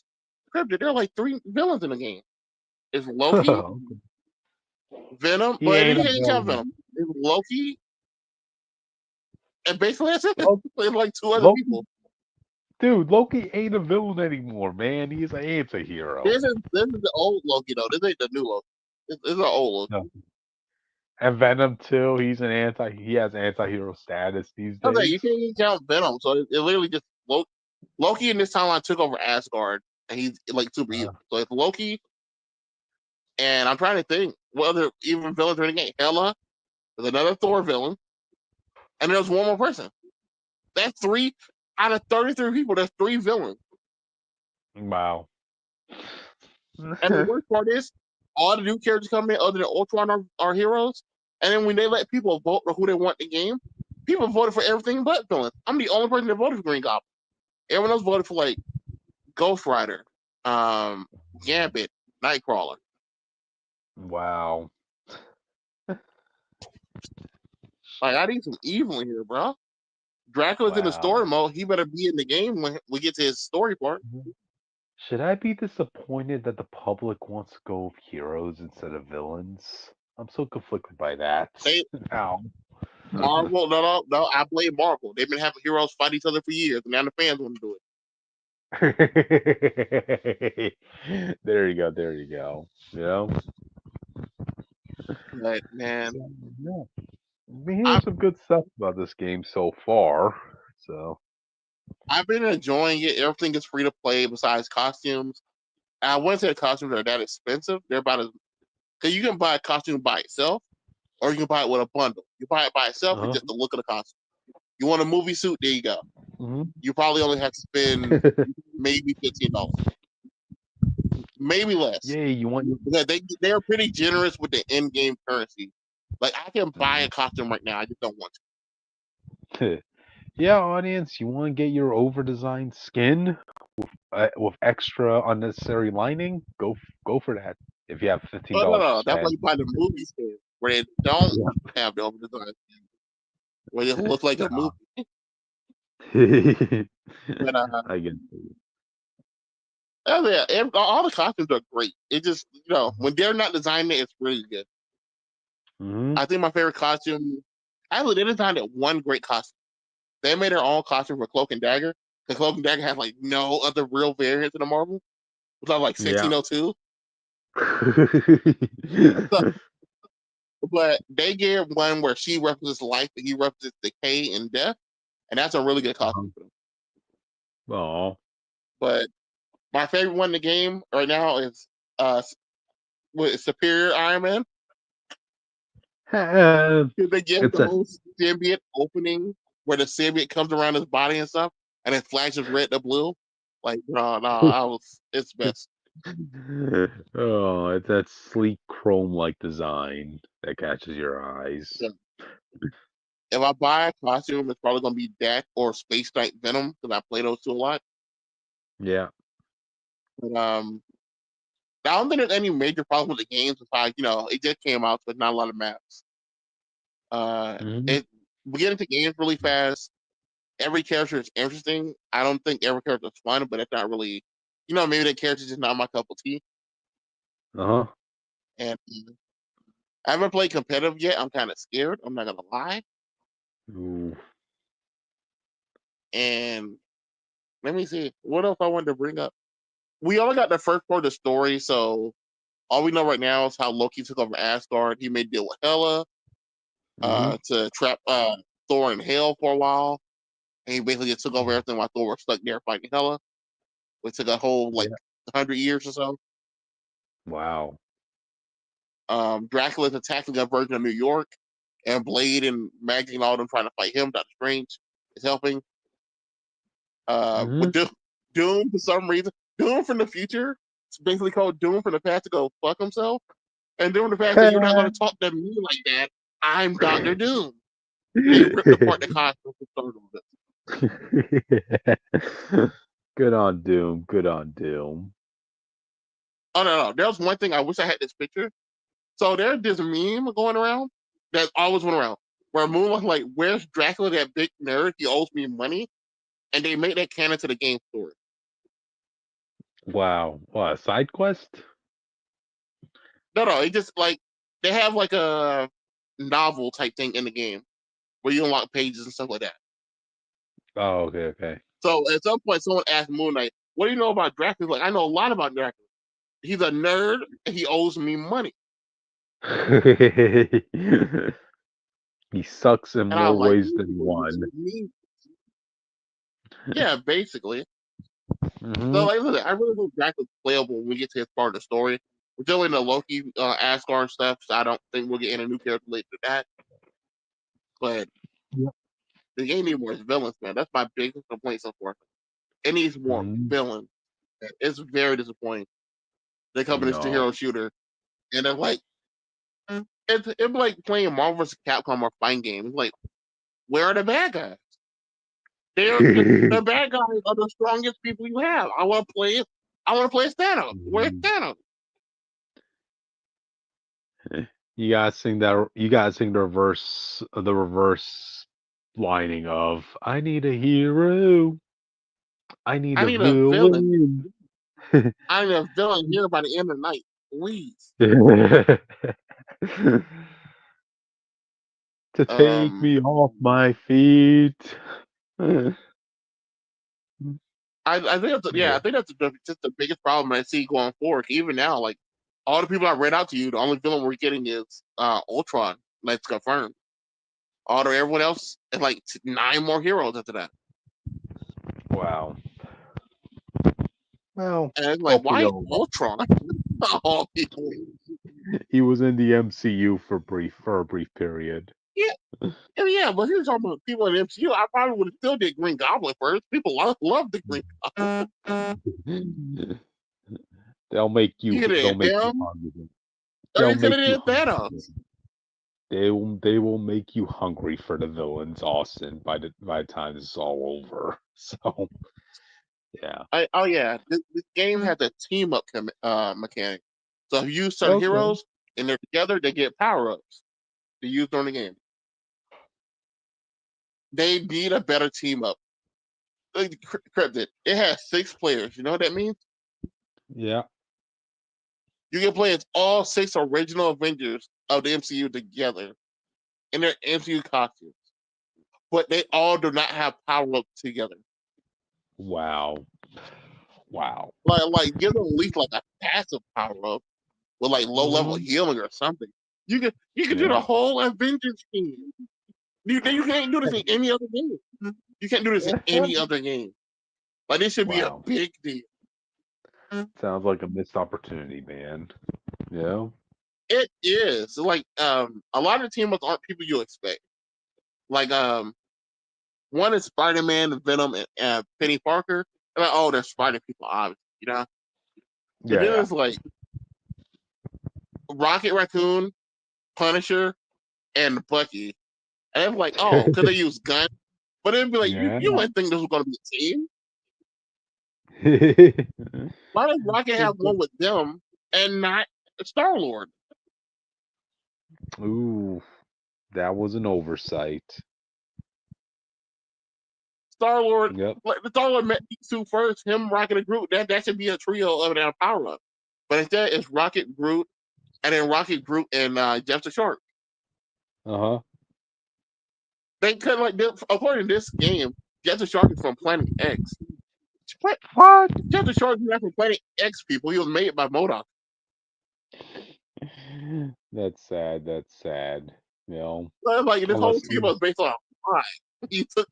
There are like 3 villains in the game. It's Loki, Venom, He but ain't you a can't count villain. Venom. It's Loki, and basically that's it. Loki, There's like 2 other Loki, people. dude, Loki ain't a villain anymore, man. He's an anti-hero. This is the old Loki though. This ain't the new Loki. This is an old Loki. No. And Venom too. He has anti-hero status these I was like, days. you can't even count Venom. So it literally just Loki in this timeline took over Asgard, and he's like super evil. So it's Loki, and I'm trying to think what other even villains are in the game. Hela, there's another Thor villain, and there's one more person. That's 3 out of 33 people. There's 3 villains. Wow. And the worst part is, all the new characters come in other than Ultron are heroes. And then when they let people vote for who they want in the game, people voted for everything but villains. I'm the only person that voted for Green Goblin. Everyone else voted for like Ghost Rider, Gambit, Nightcrawler. Wow. Like, I need some evil in here, bro. Dracula's in the story mode. He better be in the game when we get to his story part. Should I be disappointed that the public wants to go with heroes instead of villains? I'm so conflicted by that. Ow. Marvel, no, I blame Marvel. They've been having heroes fight each other for years, and now the fans want to do it. There you go. There you go. You know? But, man. Yeah. We hear some good stuff about this game so far. So I've been enjoying it. Everything is free to play besides costumes. I wouldn't say the costumes are that expensive. They're about as because you can buy a costume by itself, or you can buy it with a bundle. You buy it by itself for just the look of the costume. You want a movie suit? There you go. You probably only have to spend maybe $15, maybe less. Yeah, you want because they're pretty generous with the in-game currency. Like, I can buy a costume right now. I just don't want to. Yeah, audience, you want to get your over-designed skin with extra unnecessary lining? Go for that. If you have $15, no. That's why you buy the movie skin where they don't have the over-designed skin, where it looks like a movie. But, I get it. Oh, yeah, all the costumes are great. It just, when they're not designing it, it's really good. I think my favorite costume, actually, they designed it one great costume. They made their own costume for Cloak and Dagger. The Cloak and Dagger has like no other real variants in the Marvel. It's not like 1602. But they gave one where she represents life and he represents decay and death. And that's a really good costume for them. Oh. But my favorite one in the game right now is Superior Iron Man. They give the whole symbiote opening where the symbiote comes around his body and stuff, and it flashes red to blue. Like, no, it's best. Oh, it's that sleek chrome-like design that catches your eyes. Yeah. If I buy a costume, it's probably gonna be that or Space Knight Venom because I play those 2 a lot. Yeah. But I don't think there's any major problem with the games besides, it just came out, so not a lot of maps. We get into games really fast. Every character is interesting. I don't think every character is fun, but it's not really, maybe the character is just not my cup of tea. And I haven't played competitive yet. I'm kind of scared. I'm not gonna lie. Ooh. And let me see what else I wanted to bring up. We only got the first part of the story, so all we know right now is how Loki took over Asgard. He made a deal with Hela to trap Thor in hell for a while, and he basically just took over everything while Thor was stuck there fighting Hela, which took a whole 100 years or so. Wow. Dracula's attacking a version of New York, and Blade and Maggie and all them trying to fight him. Doctor Strange is helping. With Doom for some reason, Doom from the future. It's basically called Doom from the past to go fuck himself. And Doom from the past that you're not going to talk to me like that. I'm Doctor Doom. They ripped apart the costume for Good on Doom. Good on Doom. Oh no! There's one thing I wish I had this picture. So there's this meme going around that always went around where Moon was like, "Where's Dracula? That big nerd? He owes me money," and they made that canon to the game story. Wow. What, a side quest? No, it just like they have like a novel type thing in the game where you unlock pages and stuff like that. Oh, okay. So at some point, someone asked Moon Knight, "What do you know about Dracula?" He's like, "I know a lot about Dracula. He's a nerd and he owes me money." He sucks in And I'm more like, ways than one. Yeah, basically. Mm-hmm. So like, listen, I really think Dracula's playable when we get to his part of the story. We're still in the Loki, Asgard stuff, so I don't think we'll get in a new character related to that. But the game needs more villains, man. That's my biggest complaint so far. It needs more villains. It's very disappointing. They come in this hero shooter, and they're like, it's like playing Marvel vs. Capcom or fighting game. It's like, where are the bad guys? The bad guys are the strongest people you have. I want to play Thanos. Where's Thanos? You gotta sing that. You gotta sing the reverse lining of "I need a hero. I need a villain." I need a villain here by the end of the night, please. To take me off my feet. I think that's just the biggest problem I see going forward. Even now, like all the people I read out to you, the only villain we're getting is Ultron. That's confirmed. Everyone else is like 9 more heroes after that. Wow. Well, and it's like, why Ultron? Oh, he was in the MCU for a brief period. Yeah, but here's talking about people in the MCU. I probably would have still did Green Goblin first. People love the Green Goblin. They'll make you hungry. They'll make you hungry. They will make you hungry for the villains, Austin, by the time this is all over. So yeah. This game has a team up mechanic. So if you use certain heroes and they're together, they get power ups to use during the game. They need a better team up. It has 6 players. You know what that means? Yeah. You can play as all 6 original Avengers of the MCU together in their MCU costumes, but they all do not have power up together. Wow. Like give them at least like a passive power up with like low level healing or something. You can do the whole Avengers team. You can't do this in any other game. You can't do this in any other game. Like this should be a big deal. Sounds like a missed opportunity, man. Yeah. It is. Like a lot of the team ups aren't people you expect. Like one is Spider-Man, Venom, and Penny Parker. They're like, oh, they're Spider people, obviously, you know? But then it's like Rocket Raccoon, Punisher, and Bucky. And I'm like, oh, because they use guns. But it'd be like, you wouldn't think this was going to be a team. Why does Rocket have one with them and not Star-Lord? Ooh, that was an oversight. Star-Lord, Star-Lord met these 2 first, him, Rocket, and Groot. That should be a trio of their power up. But instead, it's Rocket, Groot, and then Rocket, Groot, and Jeff the Shark. They could according to this game, Jeff the Shark is from Planet X. What? Jeff the Shark is not from Planet X, people. He was made by MODOK. That's sad. You know, like this whole team was based on a lie. You took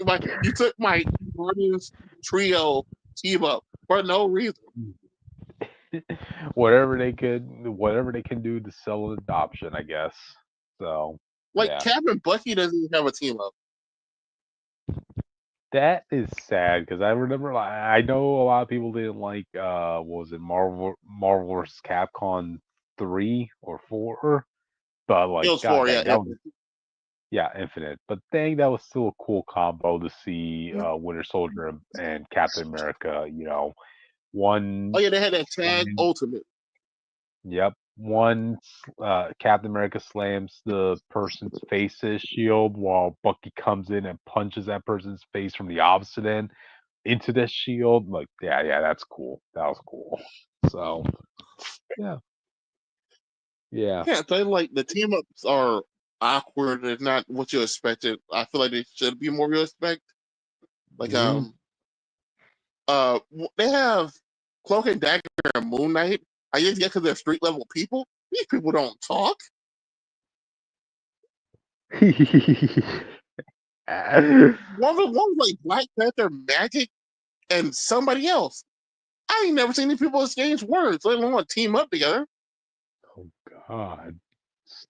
my Guardians trio team up for no reason. whatever they can do to sell adoption, I guess. So Like Cap and Bucky doesn't even have a team up. That is sad because I remember, I know a lot of people didn't like, what was it, Marvel vs. Capcom 3 or 4, but It like, was god 4, dang, yeah. Infinite. But dang, that was still a cool combo to see Winter Soldier and Captain America. One. Oh yeah, they had that tag ultimate. Yep. One, Captain America slams the person's face's shield while Bucky comes in and punches that person's face from the opposite end into the shield. Like, yeah, that's cool. That was cool. So, yeah. Yeah, they like the team ups are awkward. It's not what you expected. I feel like they should be more respect. Like they have Cloak and Dagger and Moon Knight. I guess because they're street level people. These people don't talk. One was like Black Panther, Magic, and somebody else. I ain't never seen these people exchange words, let alone team up together. Oh God,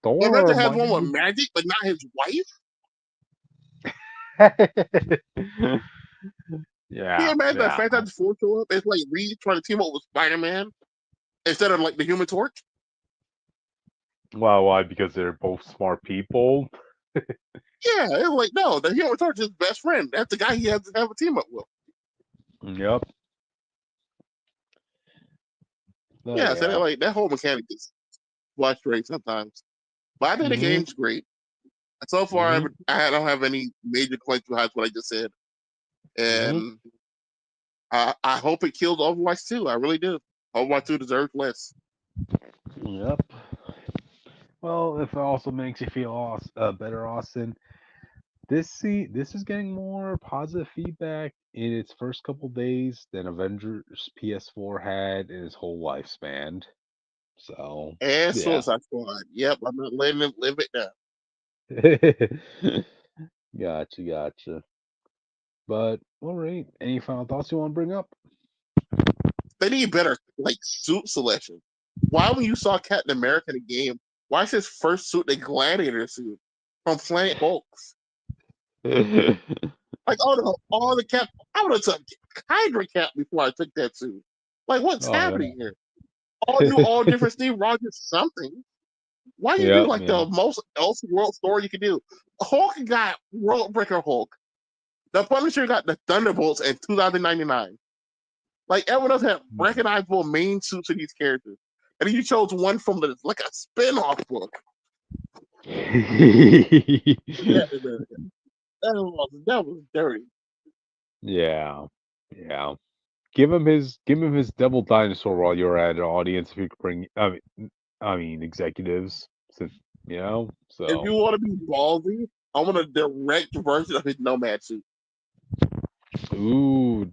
Avenger Storm. has one with Magic, but not his wife. Yeah. Can you imagine that Fantastic Four show up? It's like Reed trying to team up with Spider-Man instead of like the Human Torch. Well, why? Because they're both smart people. Yeah, it's like no, the Human Torch is his best friend. That's the guy he has to have a team up with. Yep. Yeah, so like that whole mechanic is frustrating sometimes. But I think the game's great. So far, I don't have any major complaints besides what I just said, and I hope it kills Overwatch 2. I really do. Overwatch 2 deserves less. Yep. Well, if it also makes you feel better, Austin, this is getting more positive feedback in its first couple days than Avengers PS4 had in its whole lifespan. So And yeah. Suicide Squad. Yep, I'm not letting them live it down. Gotcha. But all right, any final thoughts you want to bring up? They need better like suit selection. Why when you saw Captain America in the game, why is his first suit the gladiator suit from Planet Hulks? Like all the cap, I would have took Hydra cap before I took that suit. Like what's happening here? All different Steve Rogers something. Why you do like the most else world story you could do? Hulk got World Breaker Hulk. The Punisher got the Thunderbolts in 2099. Like everyone else had recognizable main suits of these characters, and then you chose one from the like a spin-off book. That was dirty. Yeah. Give him his double dinosaur while you're at an audience. If you could bring, I mean executives, since so. If you want to be ballsy, I want a direct version of his Nomad suit. Ooh,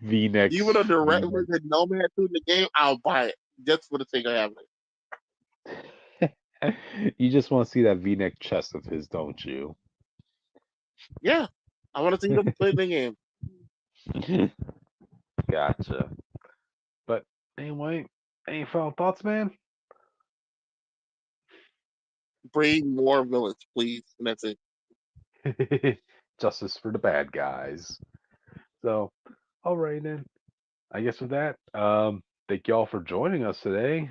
V-neck. You want a direct version of his Nomad suit in the game? I'll buy it just for the sake of having it. You just want to see that V-neck chest of his, don't you? Yeah, I want to see him play the game. Gotcha. But anyway, any final thoughts, man? Bring more villains, please, and that's it. Justice for the bad guys. So, all right then. I guess with that, thank y'all for joining us today.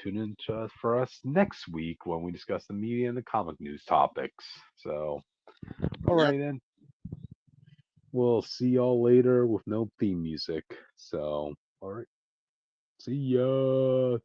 Tune in for us next week when we discuss the media and the comic news topics. So, all right then. We'll see y'all later with no theme music. So, all right. See ya.